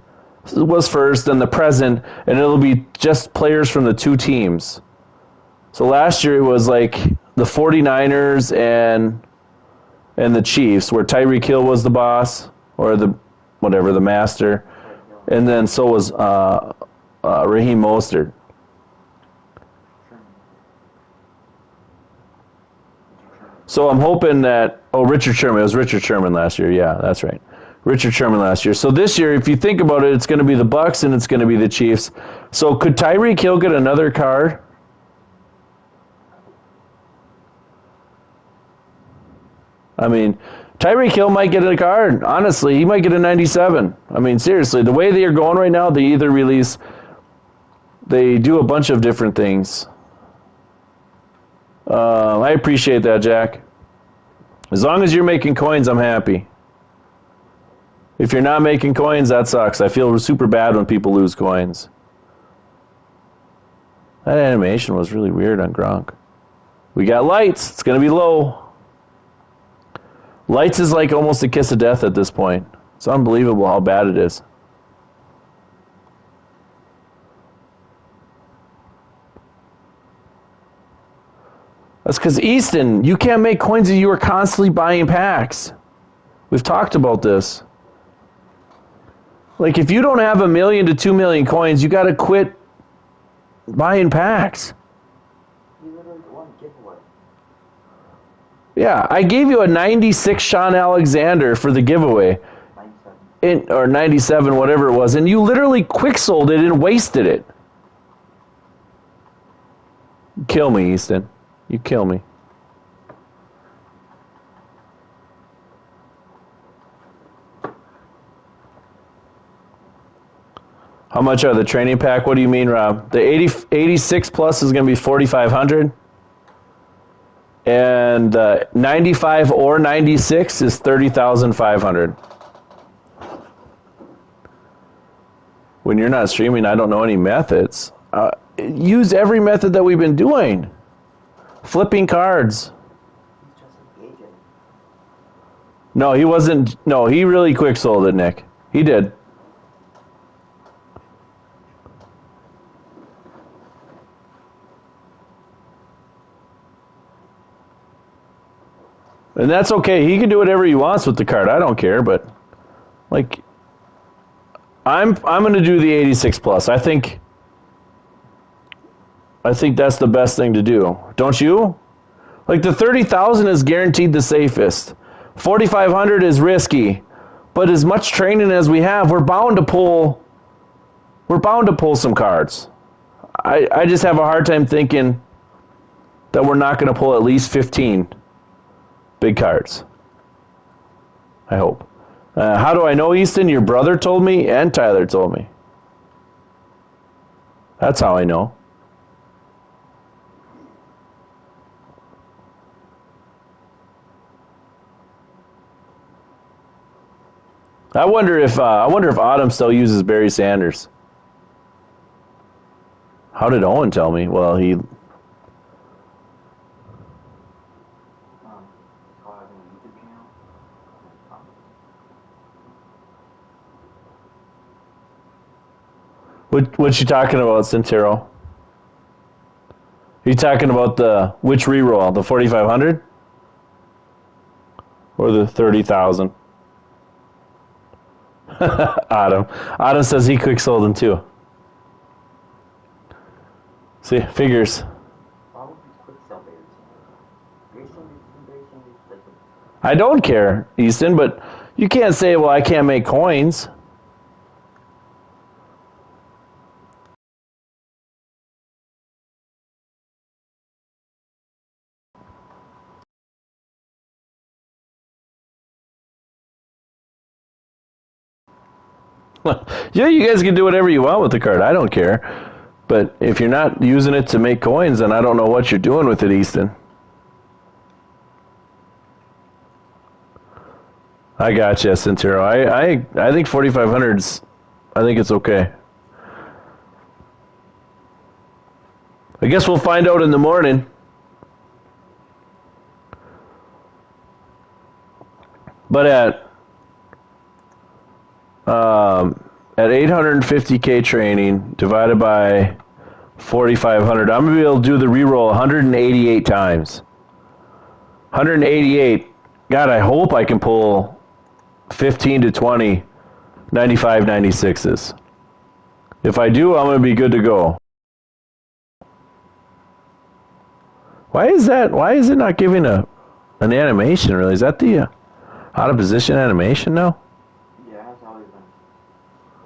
was first, then the present, and it'll be just players from the two teams. So last year it was like the 49ers and the Chiefs, where Tyreek Hill was the boss, or the master, and then so was Raheem Mostert. So I'm hoping that, Richard Sherman. It was Richard Sherman last year. Yeah, that's right. Richard Sherman last year. So this year, if you think about it, it's going to be the Bucs and it's going to be the Chiefs. So could Tyreek Hill get another card? I mean, Tyreek Hill might get a card. Honestly, he might get a 97. I mean, seriously, the way they are going right now, they do a bunch of different things. I appreciate that, Jack. As long as you're making coins, I'm happy. If you're not making coins, that sucks. I feel super bad when people lose coins. That animation was really weird on Gronk. We got lights. It's going to be low. Lights is like almost a kiss of death at this point. It's unbelievable how bad it is. That's because, Easton, you can't make coins if you are constantly buying packs. We've talked about this. Like, if you don't have 1 million to 2 million coins, you got to quit buying packs. You literally won a giveaway. Yeah, I gave you a 96 Sean Alexander for the giveaway. 97. Or 97, whatever it was, and you literally quick sold it and wasted it. kill me, Easton. You kill me. How much are the training pack? What do you mean, Rob? The 86 plus is going to be 4,500. And 95 or 96 is 30,500. When you're not streaming, I don't know any methods. Use every method that we've been doing. Flipping cards. He's just engaging. No, he wasn't. No, he really quick sold it, Nick. He did. And that's okay. He can do whatever he wants with the card. I don't care, but like I'm going to do the 86 plus. I think that's the best thing to do. Don't you? Like the 30,000 is guaranteed the safest. 4,500 is risky. But as much training as we have, we're bound to pull some cards. I just have a hard time thinking that we're not going to pull at least 15 big cards. I hope. How do I know, Easton? Your brother told me and Tyler told me. That's how I know. I wonder if Autumn still uses Barry Sanders. How did Owen tell me? Well, he. What's you talking about, Centero? You talking about which reroll? The 4,500 or the 30,000? Autumn says he quick sold them too. See, figures. Why would you quick sell Barry Sanders? I don't care, Easton, but you can't say, well, I can't make coins. Yeah, you guys can do whatever you want with the card. I don't care. But if you're not using it to make coins, then I don't know what you're doing with it, Easton. I got you, Centero. I think 4,500's, I think it's okay. I guess we'll find out in the morning. But at 850K training divided by 4,500, I'm going to be able to do the reroll 188 times. 188. God, I hope I can pull 15 to 20 95 96s. If I do, I'm going to be good to go. Why is that? Why is it not giving an animation, really? Is that the out of position animation now? Yeah, it has always been.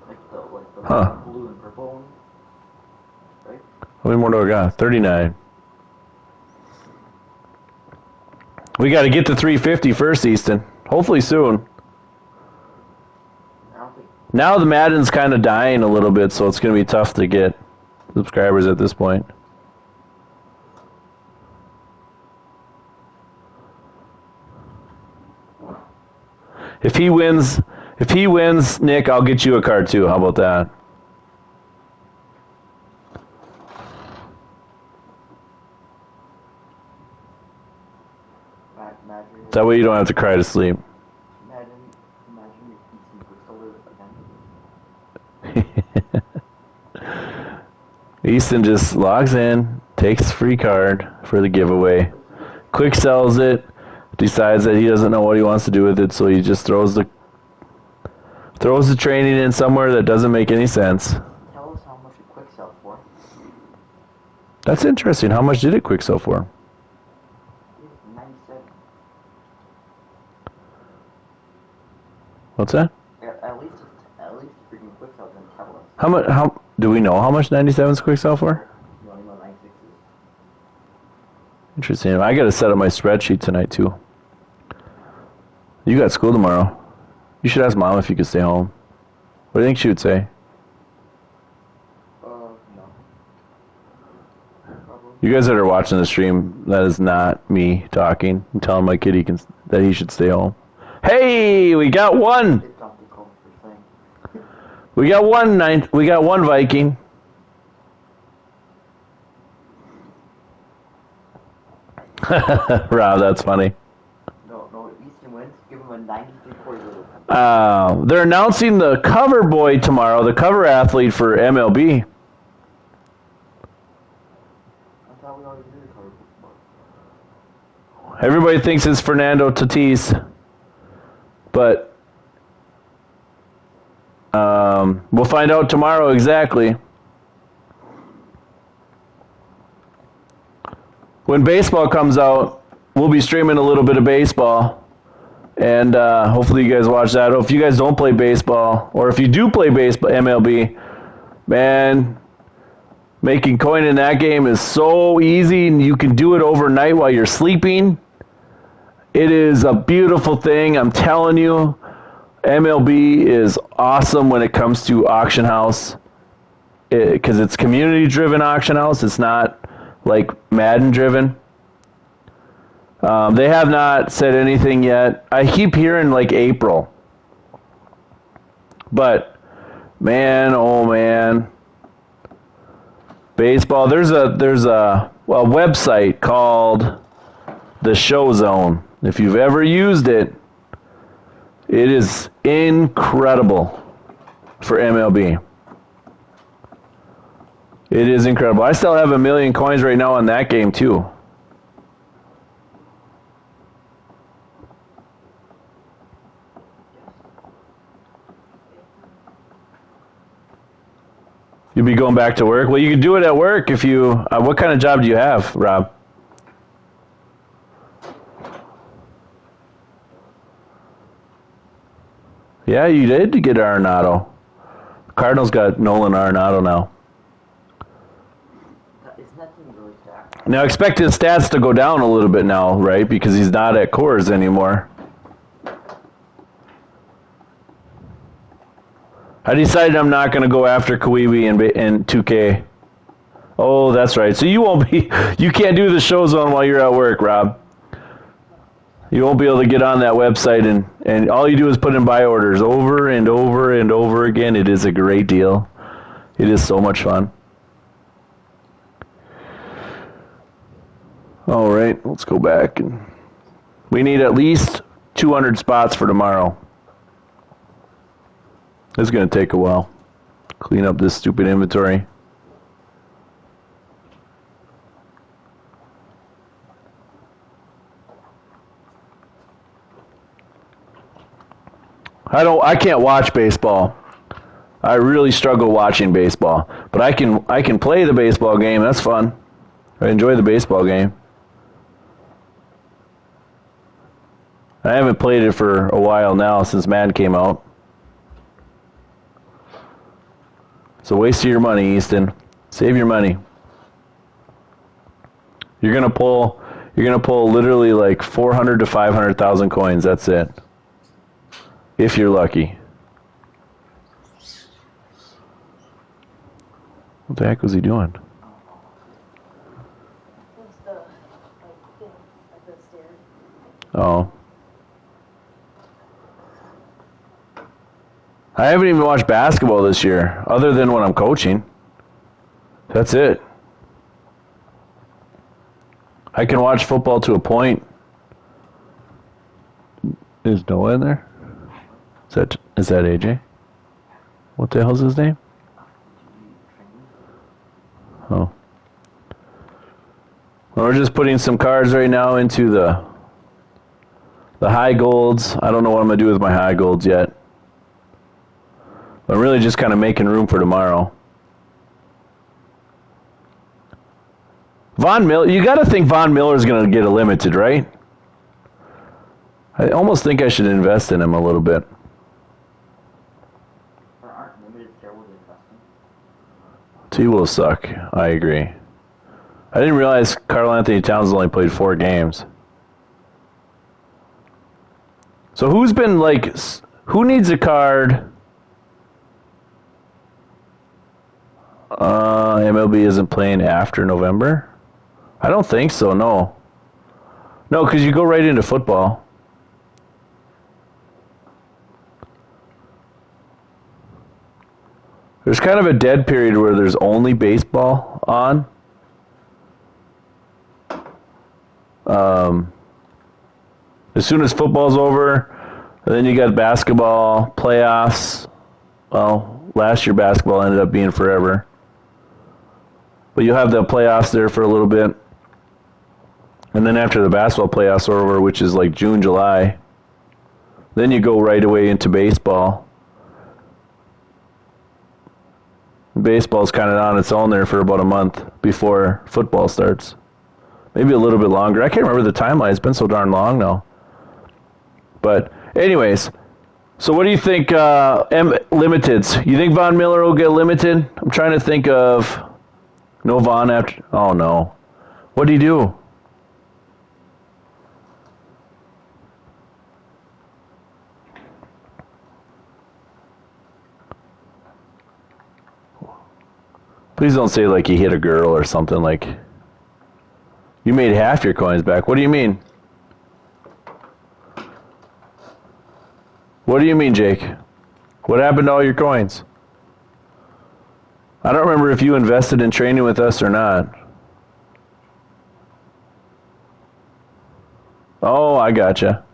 Like the blue and purple one. Right? How many more do I got? 39. We got to get to 350 first, Easton. Hopefully soon. Now the Madden's kind of dying a little bit, so it's going to be tough to get subscribers at this point. If he wins, Nick, I'll get you a card too. How about that? That way you don't have to cry to sleep. Imagine your PC again. Easton just logs in, takes a free card for the giveaway, quick sells it, decides that he doesn't know what he wants to do with it, so he just throws the training in somewhere that doesn't make any sense. Tell us how much it quick sell for. That's interesting. How much did it quick sell for? 97. What's that? At least freaking quick sell didn't tell us. How do we know how much 97's quick sell for? You want to know 96 is? Interesting. I got to set up my spreadsheet tonight, too. You got school tomorrow. You should ask Mom if you could stay home. What do you think she would say? No. Probably. You guys that are watching the stream, that is not me talking. I'm telling my kid that he should stay home. Hey, we got one. It's not the culture thing. We got one Viking. Rob, that's funny. No, Easton wins. Give him a 93-quarter. They're announcing the cover boy tomorrow, the cover athlete for MLB. I thought we already knew the cover boy. Everybody thinks it's Fernando Tatis, but we'll find out tomorrow exactly. When baseball comes out, we'll be streaming a little bit of baseball, and hopefully you guys watch that. Or if you guys don't play baseball, or if you do play baseball, MLB, man, making coin in that game is so easy, and you can do it overnight while you're sleeping. It is a beautiful thing, I'm telling you. MLB is awesome when it comes to auction house, because it's community-driven auction house. It's not like Madden-driven. They have not said anything yet. I keep hearing like April. But, man, oh man. Baseball, there's a website called the Show Zone. If you've ever used it, it is incredible for MLB. It is incredible. I still have 1 million coins right now on that game, too. You'll be going back to work? Well, you can do it at work if you... what kind of job do you have, Rob? Yeah, you did get Arenado. Cardinals got Nolan Arenado now. Isn't that team really stacked? Now, expect his stats to go down a little bit now, right? Because he's not at Coors anymore. I decided I'm not going to go after Kawiwi in 2K. Oh, that's right. So you won't be... You can't do the Show Zone while you're at work, Rob. You won't be able to get on that website, and all you do is put in buy orders over and over and over again. It is a great deal. It is so much fun. All right, let's go back. We need at least 200 spots for tomorrow. It's going to take a while. Clean up this stupid inventory. I can't watch baseball. I really struggle watching baseball, but I can play the baseball game. That's fun. I enjoy the baseball game. I haven't played it for a while now since Madden came out. It's a waste of your money, Easton. Save your money. You're gonna pull literally like 400 to 500,000 coins. That's it. If you're lucky. What the heck was he doing? Oh. I haven't even watched basketball this year, other than when I'm coaching. That's it. I can watch football to a point. Is Noah in there? Is that AJ? What the hell's his name? Oh. Well, we're just putting some cards right now into the high golds. I don't know what I'm going to do with my high golds yet. I'm really just kind of making room for tomorrow. Von Miller, you got to think Von Miller's going to get a limited, right? I almost think I should invest in him a little bit. There aren't limited, there will be investing. He will suck. I agree. I didn't realize Karl Anthony Towns only played 4 games. So who's been like, who needs a card? MLB isn't playing after November? I don't think so, no. No, because you go right into football. There's kind of a dead period where there's only baseball on. As soon as football's over, and then you got basketball, playoffs. Well, last year basketball ended up being forever. But you'll have the playoffs there for a little bit. And then after the basketball playoffs are over, which is like June, July, then you go right away into baseball. Baseball's kind of on its own there for about a month before football starts. Maybe a little bit longer. I can't remember the timeline. It's been so darn long now. But anyways, so what do you think, limiteds? You think Von Miller will get limited? I'm trying to think of... No Von after... Oh, no. What do you do? Please don't say like you hit a girl or something like... You made half your coins back. What do you mean? What do you mean, Jake? What happened to all your coins? I don't remember if you invested in training with us or not. Oh, I gotcha.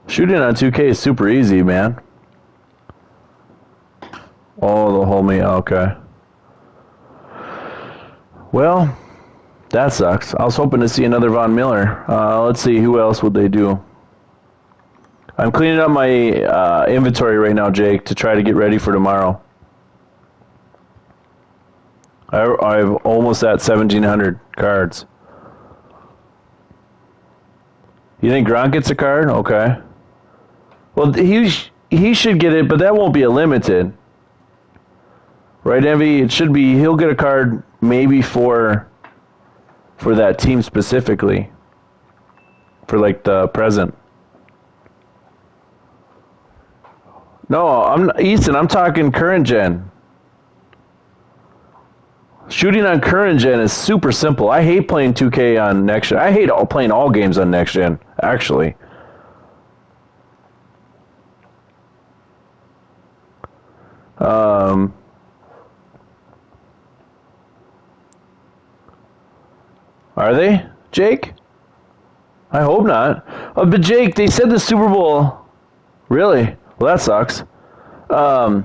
Shooting on 2K is super easy, man. Oh, the whole me. Okay. Well, that sucks. I was hoping to see another Von Miller. Let's see, who else would they do? I'm cleaning up my inventory right now, Jake, to try to get ready for tomorrow. I've almost at 1,700 cards. You think Gronk gets a card? Okay. Well, he should get it, but that won't be a limited. Right, Envy? It should be, he'll get a card maybe for that team specifically. For like the present. No, Easton, I'm talking current gen. Shooting on current gen is super simple. I hate playing 2K on next gen. I hate playing all games on next gen, actually. Are they, Jake? I hope not. But Jake, they said the Super Bowl. Really? Well, that sucks. I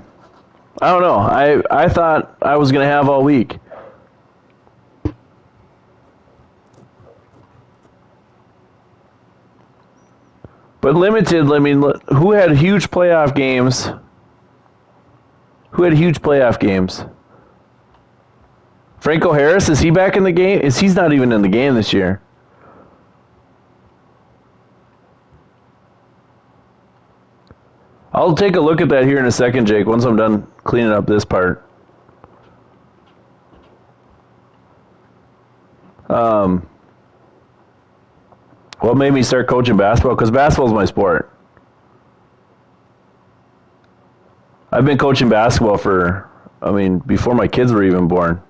don't know. I thought I was gonna have all week. But limited. I mean, who had huge playoff games? Who had huge playoff games? Franco Harris, is he back in the game? He's not even in the game this year. I'll take a look at that here in a second, Jake, once I'm done cleaning up this part. What made me start coaching basketball? Because basketball is my sport. I've been coaching basketball before my kids were even born.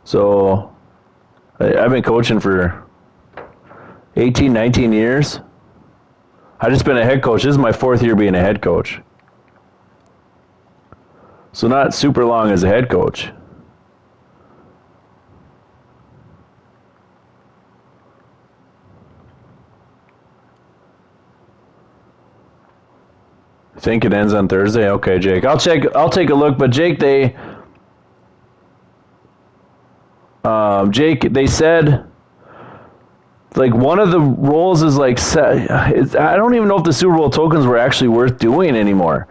So, I've been coaching for 18, 19 years. I've just been a head coach. This is my 4th year being a head coach. So not super long as a head coach. I think it ends on Thursday. Okay, Jake. I'll take a look. But Jake, they said like one of the roles is like I don't even know if the Super Bowl tokens were actually worth doing anymore.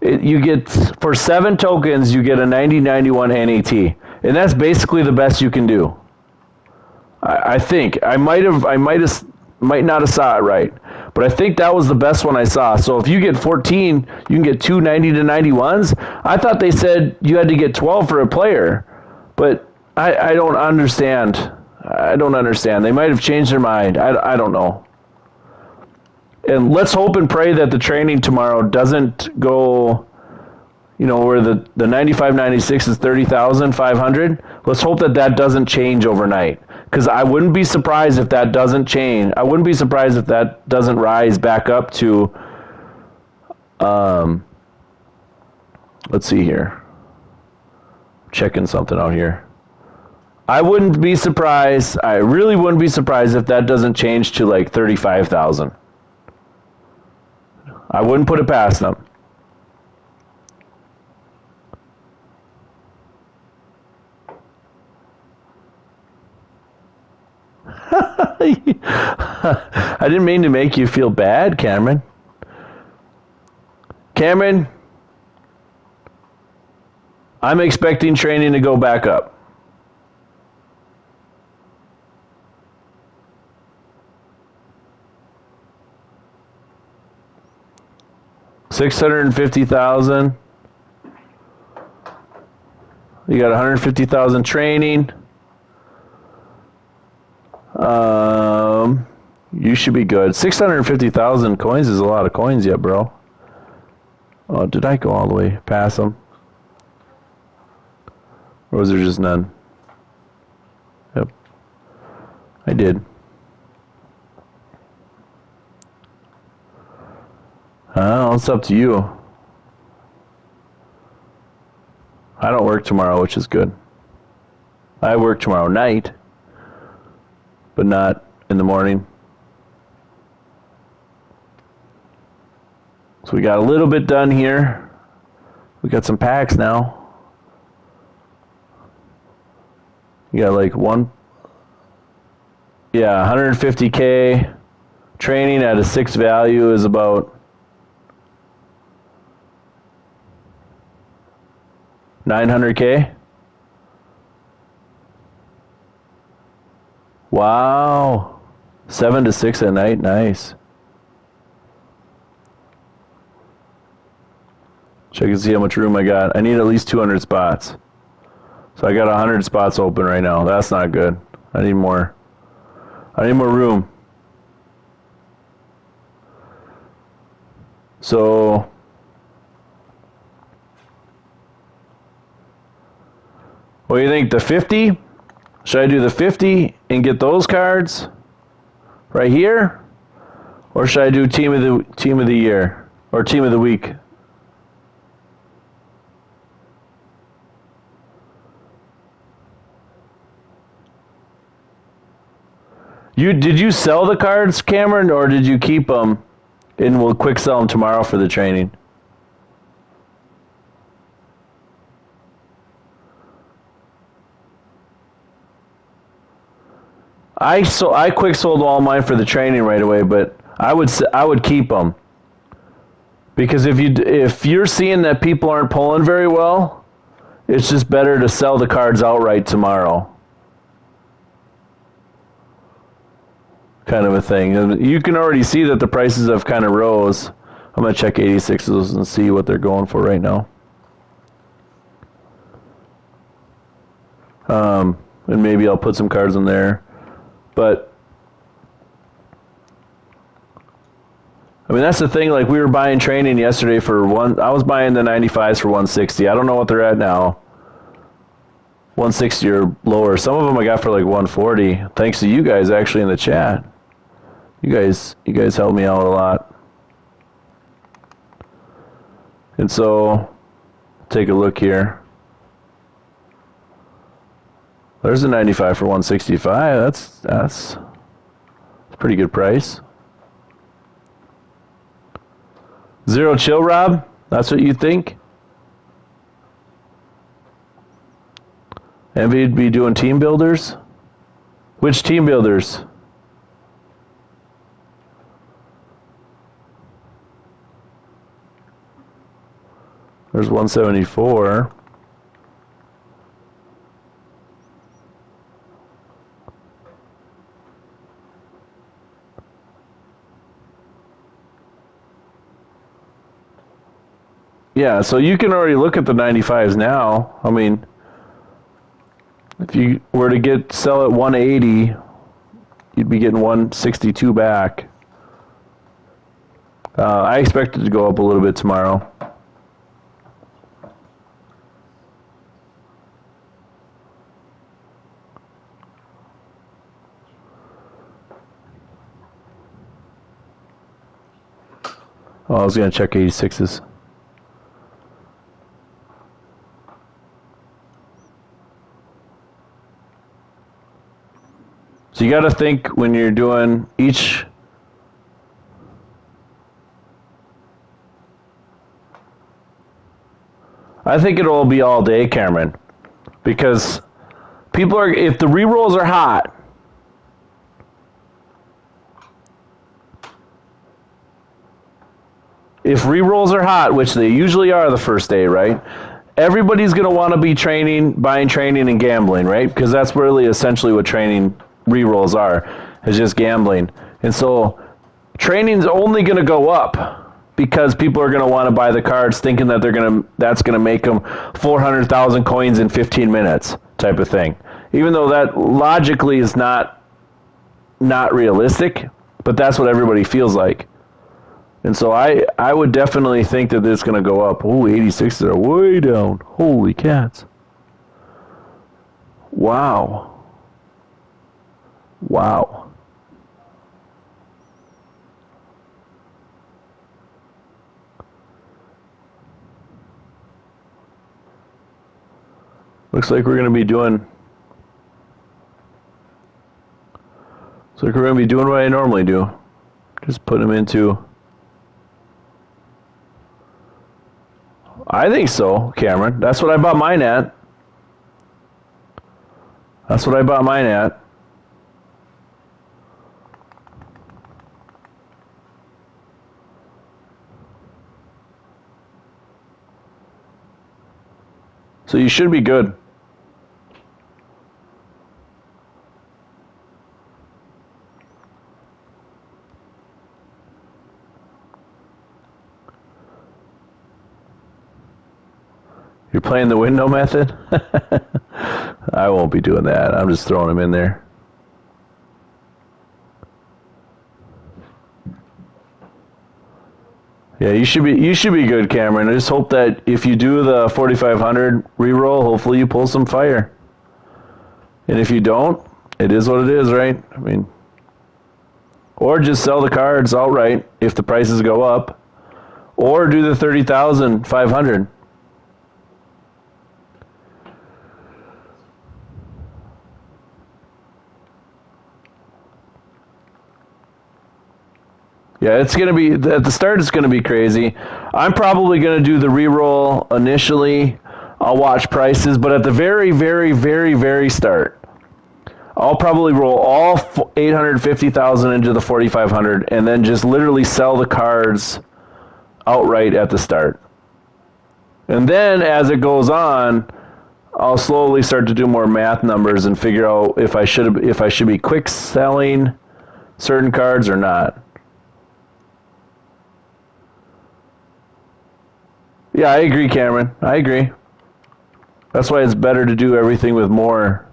You get for 7 tokens, you get a 90-91 NAT, and that's basically the best you can do. I think I might not have saw it right, But I think that was the best one I saw. So if you get 14, you can get 2 90 to 91s. I thought they said you had to get 12 for a player. But I don't understand. I don't understand. They might have changed their mind. I don't know. And let's hope and pray that the training tomorrow doesn't go, where the 95, 96 is 30,500. Let's hope that doesn't change overnight. Because I wouldn't be surprised if that doesn't change. I wouldn't be surprised if that doesn't rise back up to, let's see here. Checking something out here. I wouldn't be surprised. I really wouldn't be surprised if that doesn't change to like 35,000. I wouldn't put it past them. I didn't mean to make you feel bad, Cameron. Cameron, I'm expecting training to go back up. $650,000. You got 150,000 training. You should be good. 650,000 coins is a lot of coins yet, bro. Oh, did I go all the way past them? Or was there just none? Yep. I did. It's up to you. I don't work tomorrow, which is good. I work tomorrow night, but not in the morning. So we got a little bit done here. We got some packs now. You got like 150K. Training at a 6 value is about $900K. Wow. 7 to 6 at night. Nice. Check and see how much room I got. I need at least 200 spots. So I got 100 spots open right now. That's not good. I need more. I need more room. So what do you think? The 50? Should I do the 50 and get those cards right here? Or should I do team of the year or team of the week? Did you sell the cards, Cameron, or did you keep them and we'll quick sell them tomorrow for the training? I quick sold all mine for the training right away, but I would keep them because if you're seeing that people aren't pulling very well, it's just better to sell the cards outright tomorrow. Kind of a thing. And you can already see that the prices have kind of rose. I'm going to check 86s and see what they're going for right now. And maybe I'll put some cards in there. But, I mean, that's the thing. Like, we were buying training yesterday I was buying the 95s for 160. I don't know what they're at now. 160 or lower. Some of them I got for like 140. Thanks to you guys actually in the chat. You guys helped me out a lot. And so, take a look here. There's a 95 for 165. That's a pretty good price. Zero chill, Rob? That's what you think? Envy'd be doing team builders? Which team builders? There's 174. Yeah, so you can already look at the 95s now. I mean, if you were to sell at 180, you'd be getting 162 back. I expect it to go up a little bit tomorrow. Oh, I was going to check 86s. So you got to think when you're doing each. I think it'll be all day, Cameron, because people are, if the rerolls are hot, which they usually are the first day, right? Everybody's going to want to be buying training and gambling, right? Because that's really essentially what training rerolls are, is just gambling. And so training's only going to go up because people are going to want to buy the cards thinking that that's going to make them 400,000 coins in 15 minutes type of thing. Even though that logically is not realistic, but that's what everybody feels like. And so I would definitely think that it's going to go up. Oh, 86s are way down. Holy cats. Wow. Wow. Looks like we're going to be doing what I normally do. Just put them into. I think so, Cameron. That's what I bought mine at. So you should be good. You're playing the window method? I won't be doing that. I'm just throwing them in there. Yeah, you should be good, Cameron. I just hope that if you do the 4,500 reroll, hopefully you pull some fire. And if you don't, it is what it is, right? I mean, or just sell the cards outright if the prices go up, or do the 30,500. Yeah, it's going to be, at the start it's going to be crazy. I'm probably going to do the reroll initially. I'll watch prices, but at the very, very, very, very start, I'll probably roll all 850,000 into the 4,500 and then just literally sell the cards outright at the start. And then as it goes on, I'll slowly start to do more math numbers and figure out if I should be quick selling certain cards or not. Yeah, I agree, Cameron. I agree. That's why it's better to do everything with more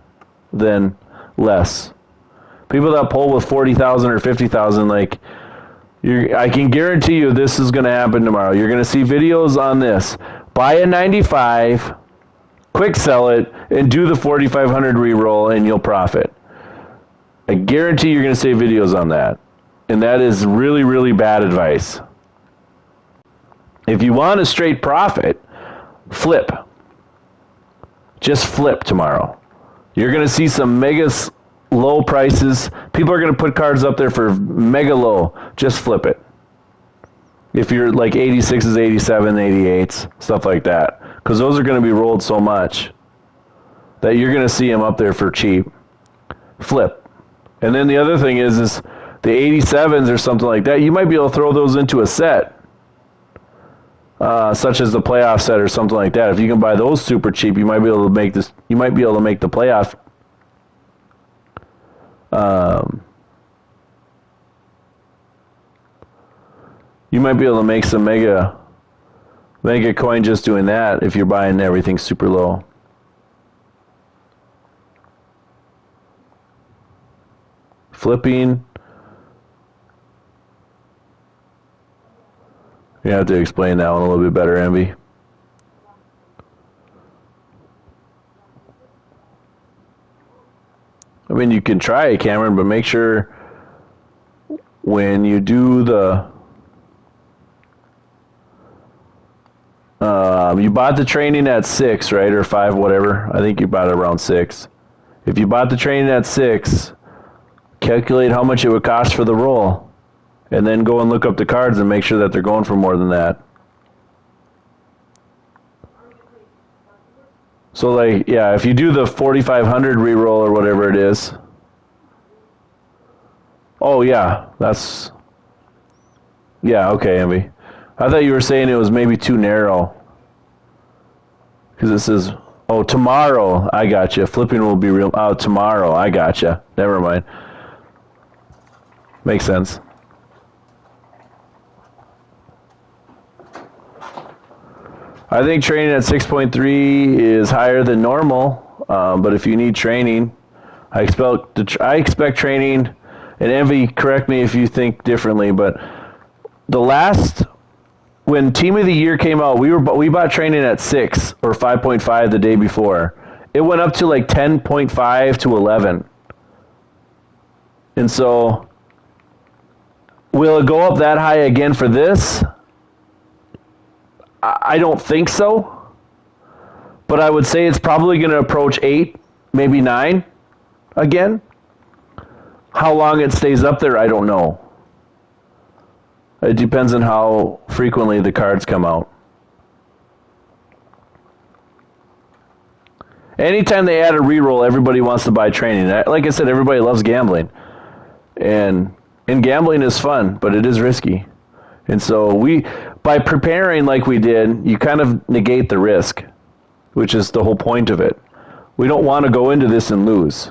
than less. People that pull with 40,000 or 50,000, like, I can guarantee you this is going to happen tomorrow. You're going to see videos on this. Buy a 95, quick sell it, and do the 4,500 reroll, and you'll profit. I guarantee you're going to see videos on that. And that is really, really bad advice. If you want a straight profit, flip. Just flip tomorrow. You're going to see some mega low prices. People are going to put cards up there for mega low. Just flip it. If you're like 86s, 87, 88s, stuff like that. Because those are going to be rolled so much that you're going to see them up there for cheap. Flip. And then the other thing is the 87s or something like that, you might be able to throw those into a set. Such as the playoff set or something like that. If you can buy those super cheap, you might be able to make this. You might be able to make the playoff. You might be able to make some mega Make a coin just doing that if you're buying everything super low. Flipping. You have to explain that one a little bit better, Envy. I mean, you can try it, Cameron, but make sure when you do the... you bought the training at 6, right? Or 5, whatever. I think you bought it around 6. If you bought the training at 6, calculate how much it would cost for the roll. And then go and look up the cards and make sure that they're going for more than that. So, like, yeah, if you do the 4,500 reroll or whatever it is. Oh, yeah, that's... Yeah, okay, Envy. I thought you were saying it was maybe too narrow. Because it says, oh, tomorrow. I gotcha. Flipping will be real. Oh, tomorrow. I gotcha. Never mind. Makes sense. I think training at 6.3 is higher than normal, but if you need training, I expect training, and Envy, correct me if you think differently, but the last, when Team of the Year came out, we bought training at 6 or 5.5 the day before. It went up to like 10.5 to 11. And so, will it go up that high again for this? I don't think so, but I would say it's probably going to approach 8, maybe 9 again. How long it stays up there, I don't know. It depends on how frequently the cards come out. Anytime they add a reroll, everybody wants to buy training. Like I said, everybody loves gambling. And gambling is fun, but it is risky. And so by preparing like we did, you kind of negate the risk, which is the whole point of it. We don't want to go into this and lose.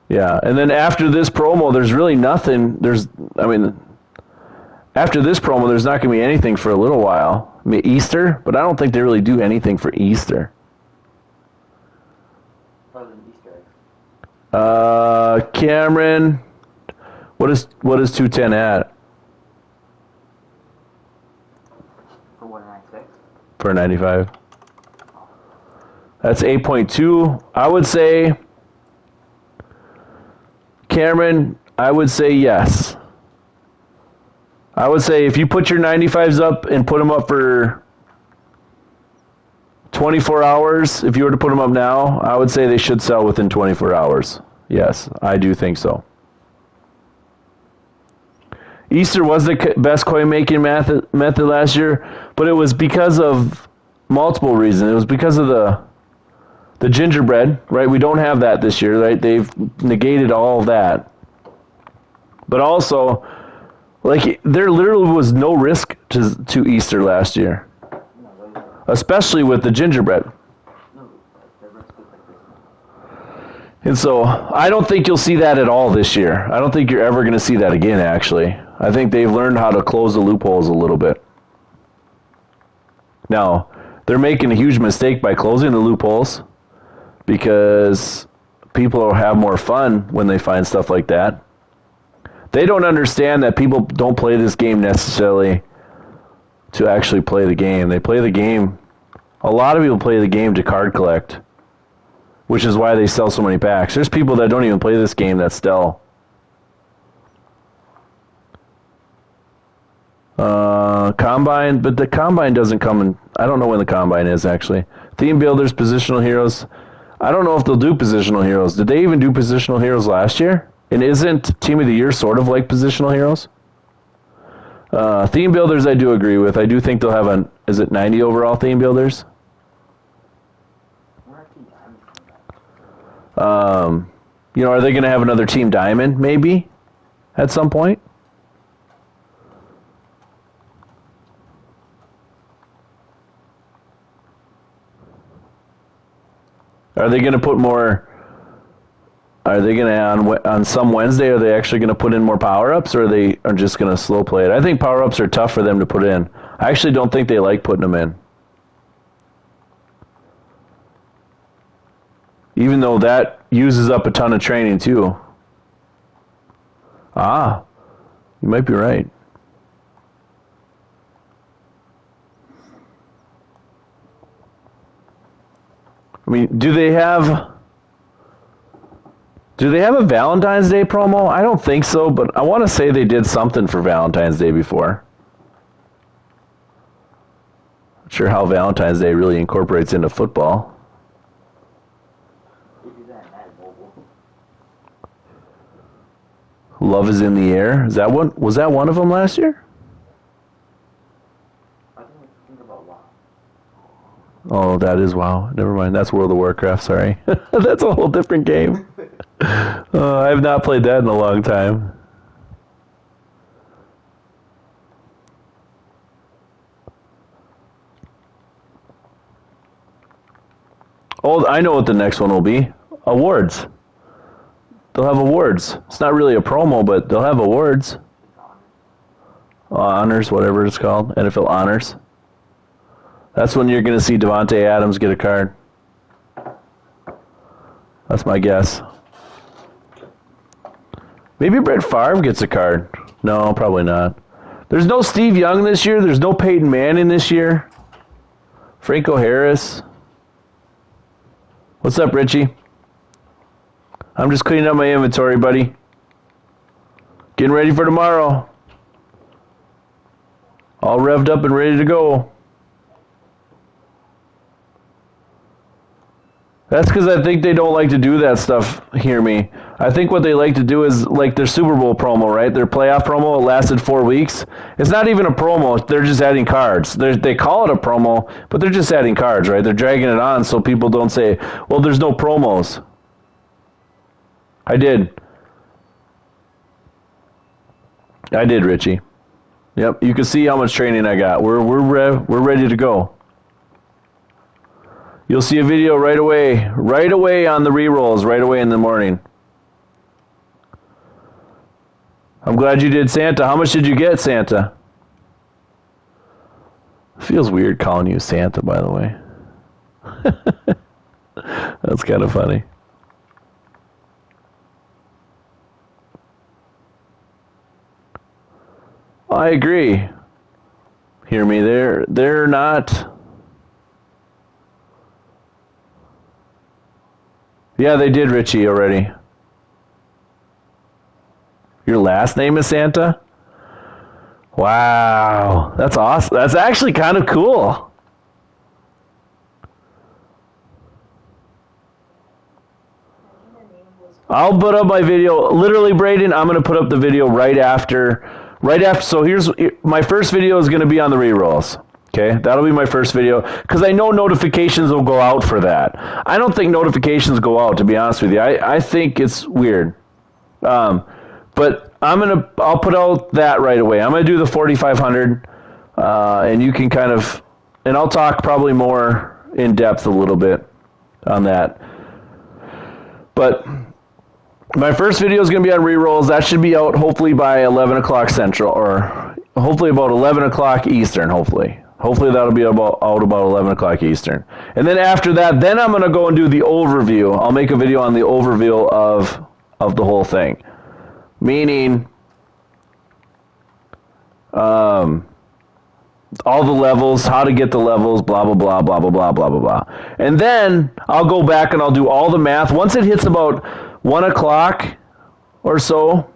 Yeah, and then after this promo, there's really nothing. After this promo, there's not going to be anything for a little while. I mean, Easter, but I don't think they really do anything for Easter. Other than Easter eggs. Cameron, what is 210 at? For 196? For 95. That's 8.2. I would say, Cameron, I would say yes. I would say if you put your 95s up and put them up for 24 hours, if you were to put them up now, I would say they should sell within 24 hours. Yes, I do think so. Easter was the best coin-making method last year, but it was because of multiple reasons. It was because of the gingerbread, right? We don't have that this year, right? They've negated all of that. But also, like, there literally was no risk to Easter last year, especially with the gingerbread. And so I don't think you'll see that at all this year. I don't think you're ever going to see that again, actually. I think they've learned how to close the loopholes a little bit. Now, they're making a huge mistake by closing the loopholes because people will have more fun when they find stuff like that. They don't understand that people don't play this game necessarily to actually play the game. They play the game. A lot of people play the game to card collect, which is why they sell so many packs. There's people that don't even play this game that still. Combine, but the Combine doesn't come in. I don't know when the Combine is, actually. Theme Builders, Positional Heroes. I don't know if they'll do Positional Heroes. Did they even do Positional Heroes last year? And isn't Team of the Year sort of like Positional Heroes? Theme Builders, I do agree with. I do think they'll have is it 90 overall Theme Builders? Are they going to have another Team Diamond, maybe, at some point? Are they going to put more... Are they going to, on some Wednesday, are they actually going to put in more power-ups, or are they are just going to slow play it? I think power-ups are tough for them to put in. I actually don't think they like putting them in. Even though that uses up a ton of training, too. Ah, you might be right. I mean, do they have a Valentine's Day promo? I don't think so, but I want to say they did something for Valentine's Day before. Not sure how Valentine's Day really incorporates into football. They do that in Madden Mobile. Love is in the air. Is that one? Was that one of them last year? I think about WoW. Oh, that is WoW. Never mind. That's World of Warcraft. Sorry. That's a whole different game. I have not played that in a long time. Oh, I know what the next one will be. Awards. They'll have awards. It's not really a promo, but they'll have awards. Honors, whatever it's called. NFL Honors. That's when you're going to see Davante Adams get a card. That's my guess. Maybe Brett Favre gets a card. No, probably not. There's no Steve Young this year. There's no Peyton Manning this year. Franco Harris. What's up, Richie? I'm just cleaning up my inventory, buddy. Getting ready for tomorrow. All revved up and ready to go. That's because I think they don't like to do that stuff, hear me. I think what they like to do is like their Super Bowl promo, right? Their playoff promo, it lasted 4 weeks. It's not even a promo. They're just adding cards. They call it a promo, but they're just adding cards, right? They're dragging it on so people don't say, well, there's no promos. I did, Richie. Yep, you can see how much training I got. We're ready to go. You'll see a video right away on the re-rolls, right away in the morning. I'm glad you did Santa. How much did you get, Santa? Feels weird calling you Santa, by the way. That's kind of funny. I agree. Hear me, they're not. Yeah, they did Richie already. Your last name is Santa? Wow, that's awesome. That's actually kind of cool. I'll put up my video. Literally, Braden, I'm going to put up the video right after. So here's my first video is going to be on the re-rolls. Okay, that'll be my first video because I know notifications will go out for that. I don't think notifications go out, to be honest with you. I think it's weird. But I'll put out that right away. I'm gonna do the 4,500, and you can kind of, and I'll talk probably more in depth a little bit on that. But my first video is gonna be on re-rolls. That should be out hopefully by 11 o'clock Central, or hopefully about 11 o'clock Eastern. Hopefully that'll be out about 11 o'clock Eastern. And then after that, then I'm gonna go and do the overview. I'll make a video on the overview of the whole thing. Meaning, all the levels, how to get the levels, blah, blah, blah, blah, blah, blah, blah, blah, blah. And then I'll go back and I'll do all the math. Once it hits about 1 o'clock or so,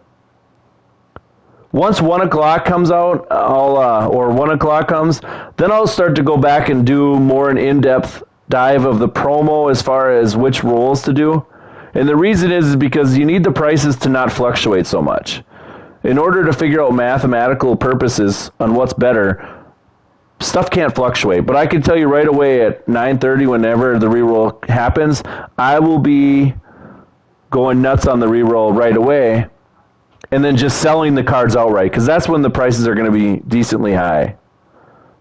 once 1 o'clock comes out, or 1 o'clock comes, then I'll start to go back and do more an in-depth dive of the promo as far as which roles to do. And the reason is because you need the prices to not fluctuate so much. In order to figure out mathematical purposes on what's better, stuff can't fluctuate. But I can tell you right away at 9:30, whenever the reroll happens, I will be going nuts on the reroll right away, and then just selling the cards outright, because that's when the prices are going to be decently high.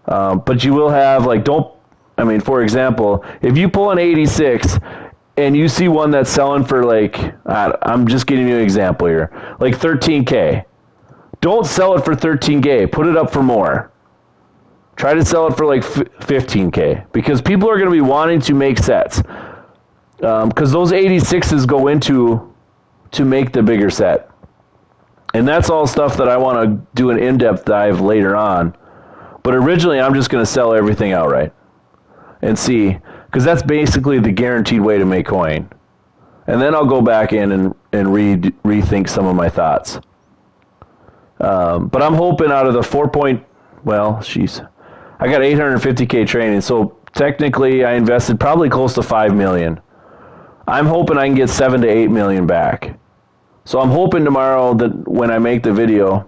But you will have, for example, if you pull an 86, and you see one that's selling for like, I'm just giving you an example here, like 13K. Don't sell it for 13K. Put it up for more. Try to sell it for like 15K because people are going to be wanting to make sets. Because those 86s go into to make the bigger set. And that's all stuff that I want to do an in-depth dive later on. But originally, I'm just going to sell everything outright and see, because that's basically the guaranteed way to make coin. And then I'll go back in and rethink some of my thoughts. But I'm hoping out of the I got 850K training, so technically I invested probably close to 5 million. I'm hoping I can get 7 to 8 million back. So I'm hoping tomorrow that when I make the video,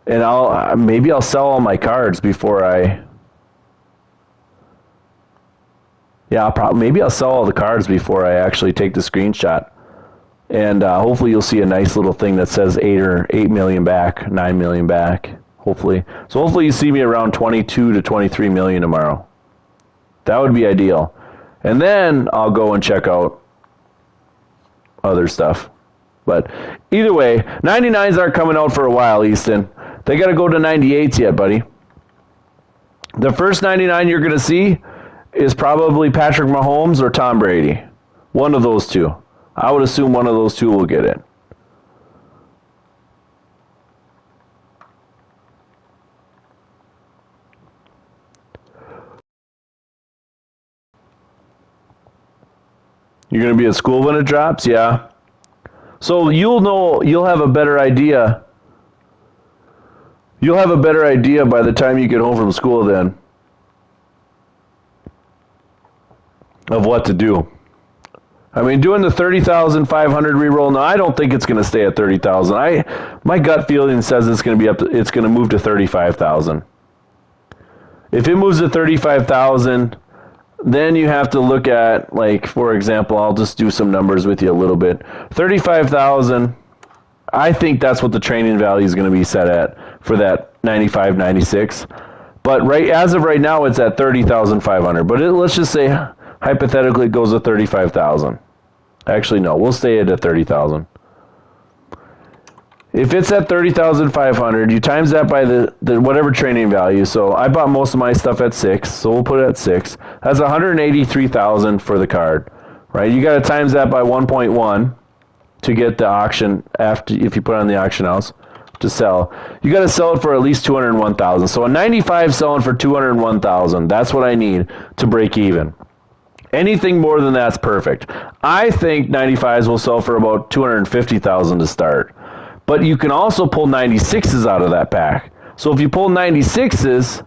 and maybe I'll sell all my cards before maybe I'll sell all the cards before I actually take the screenshot. And hopefully you'll see a nice little thing that says 8 million back, 9 million back, hopefully. So hopefully you see me around 22 to 23 million tomorrow. That would be ideal. And then I'll go and check out other stuff. But either way, 99s aren't coming out for a while, Easton. They got to go to 98s yet, buddy. The first 99 you're going to see is probably Patrick Mahomes or Tom Brady. One of those two. I would assume one of those two will get it. You're going to be at school when it drops? Yeah. So you'll have a better idea. You'll have a better idea by the time you get home from school then of what to do. I mean, doing the 30,500 reroll, now I don't think it's going to stay at 30,000. My gut feeling says it's going to move to 35,000. If it moves to 35,000, then you have to look at, like, for example, I'll just do some numbers with you a little bit. 35,000, I think that's what the training value is going to be set at for that 95, 96. But as of right now, it's at 30,500. But let's just say, hypothetically, it goes to 35,000. Actually, no, we'll stay at 30,000. If it's at 30,500, you times that by the whatever training value. So I bought most of my stuff at 6, so we'll put it at 6. That's 183,000 for the card, right? You got to times that by 1.1 to get the auction if you put it on the auction house to sell. You got to sell it for at least 201,000. So a 95 selling for 201,000. That's what I need to break even. Anything more than that's perfect. I think 95s will sell for about 250,000 to start. But you can also pull 96s out of that pack. So if you pull 96s,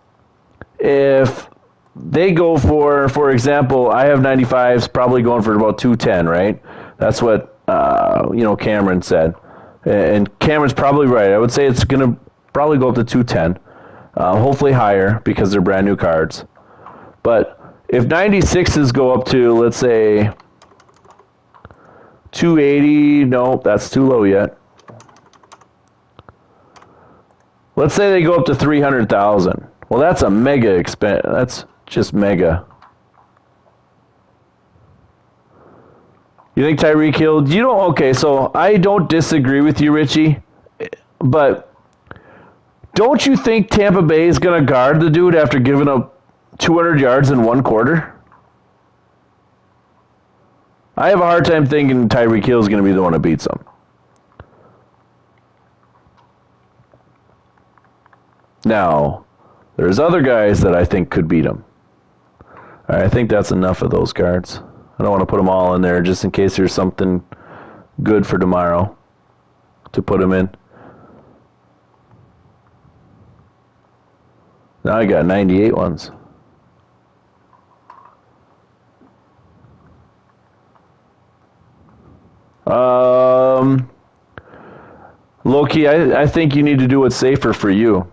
if they go for example, I have 95s probably going for about 210, right? That's what Cameron said. And Cameron's probably right. I would say it's going to probably go up to 210. Hopefully higher because they're brand new cards. But if 96s go up to, let's say, 280, no, that's too low yet. Let's say they go up to 300,000. Well, that's a mega expense. That's just mega. You think Tyreek Hill? Okay, so I don't disagree with you, Richie, but don't you think Tampa Bay is going to guard the dude after giving up 200 yards in one quarter? I have a hard time thinking Tyreek Hill is going to be the one that beats him. Now, there's other guys that I think could beat him. All right, I think that's enough of those cards. I don't want to put them all in there just in case there's something good for tomorrow to put them in. Now I got 98 ones. Low-key, I think you need to do what's safer for you.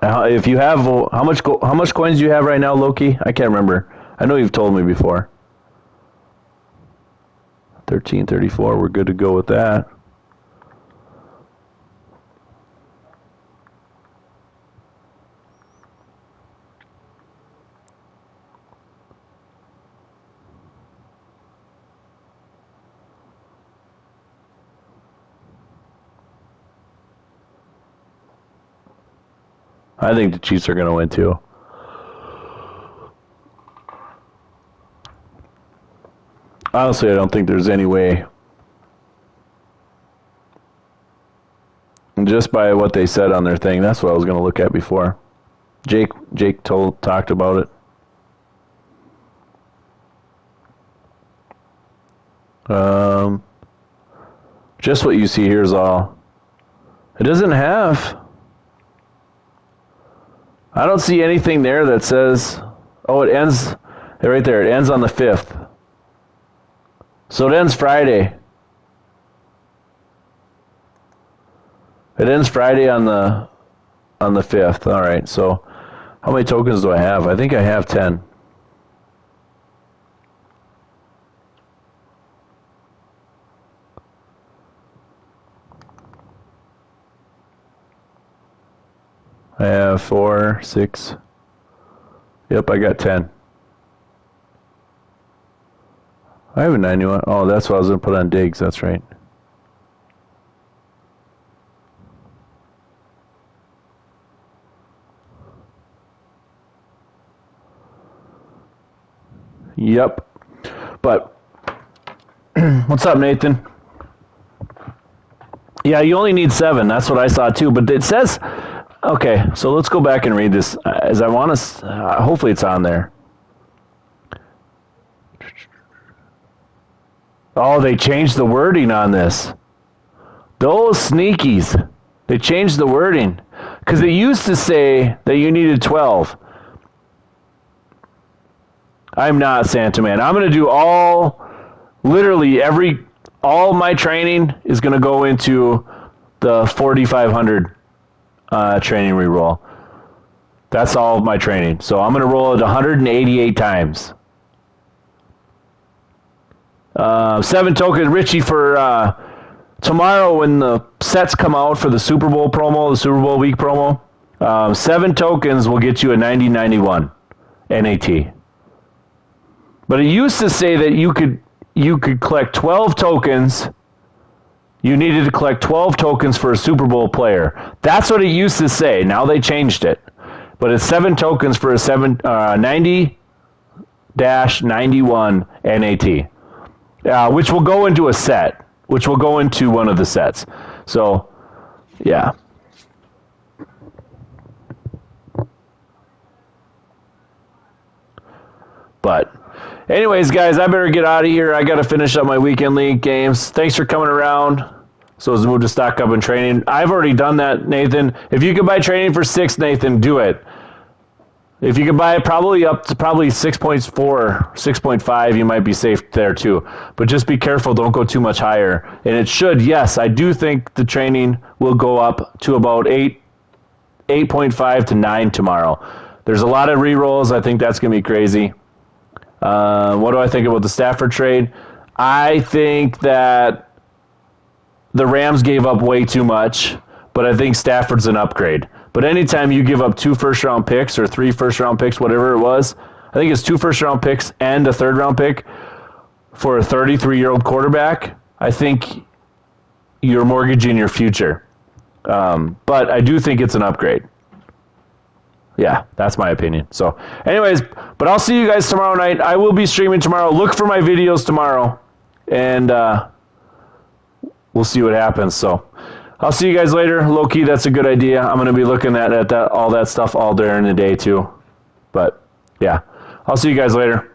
If you have, how much coins do you have right now, Loki? I can't remember. I know you've told me before. 1334. We're good to go with that. I think the Chiefs are going to win too. Honestly, I don't think there's any way. And just by what they said on their thing, that's what I was going to look at before. Jake talked about it. Just what you see here is all. It doesn't have. I don't see anything there that says. Oh, it ends right there. It ends on the 5th. So it ends Friday. It ends Friday on the 5th. All right. So how many tokens do I have? I think I have 10. I have 4, 6. Yep, I got 10. I have a 91. Oh, that's what I was going to put on Diggs. That's right. Yep. But, what's up, Nathan? Yeah, you only need 7. That's what I saw too. But it says, okay, so let's go back and read this. As I want to, hopefully it's on there. Oh, they changed the wording on this. Those sneakies. They changed the wording. Because it used to say that you needed 12. I'm not Santa Man. I'm going to do all my training is going to go into the 4,500 training reroll. That's all of my training. So I'm going to roll it 188 times. 7 tokens, Richie, for tomorrow when the sets come out for the Super Bowl promo, the Super Bowl week promo. 7 tokens will get you a 9091 NAT. But it used to say that you could collect 12 tokens. You needed to collect 12 tokens for a Super Bowl player. That's what it used to say. Now they changed it. But it's 7 tokens for a 90-91 NAT. Which will go into a set. Which will go into one of the sets. So, yeah. But, anyways, guys, I better get out of here. I got to finish up my weekend league games. Thanks for coming around. So let's move to stock up and training. I've already done that, Nathan. If you could buy training for 6, Nathan, do it. If you could buy it probably up to 6.4, 6.5, you might be safe there too. But just be careful. Don't go too much higher. And it should, yes, I do think the training will go up to about 8.5 to 9 tomorrow. There's a lot of rerolls. I think that's going to be crazy. What do I think about the Stafford trade? I think that the Rams gave up way too much, but I think Stafford's an upgrade. But anytime you give up 2 first-round picks or 3 first-round picks, whatever it was, I think it's 2 first-round picks and a third-round pick for a 33-year-old quarterback, I think you're mortgaging your future. But I do think it's an upgrade. Yeah, that's my opinion. So, anyways, but I'll see you guys tomorrow night. I will be streaming tomorrow. Look for my videos tomorrow, and we'll see what happens. So, I'll see you guys later. Low-key, that's a good idea. I'm going to be looking at all that stuff all during the day, too. But, yeah, I'll see you guys later.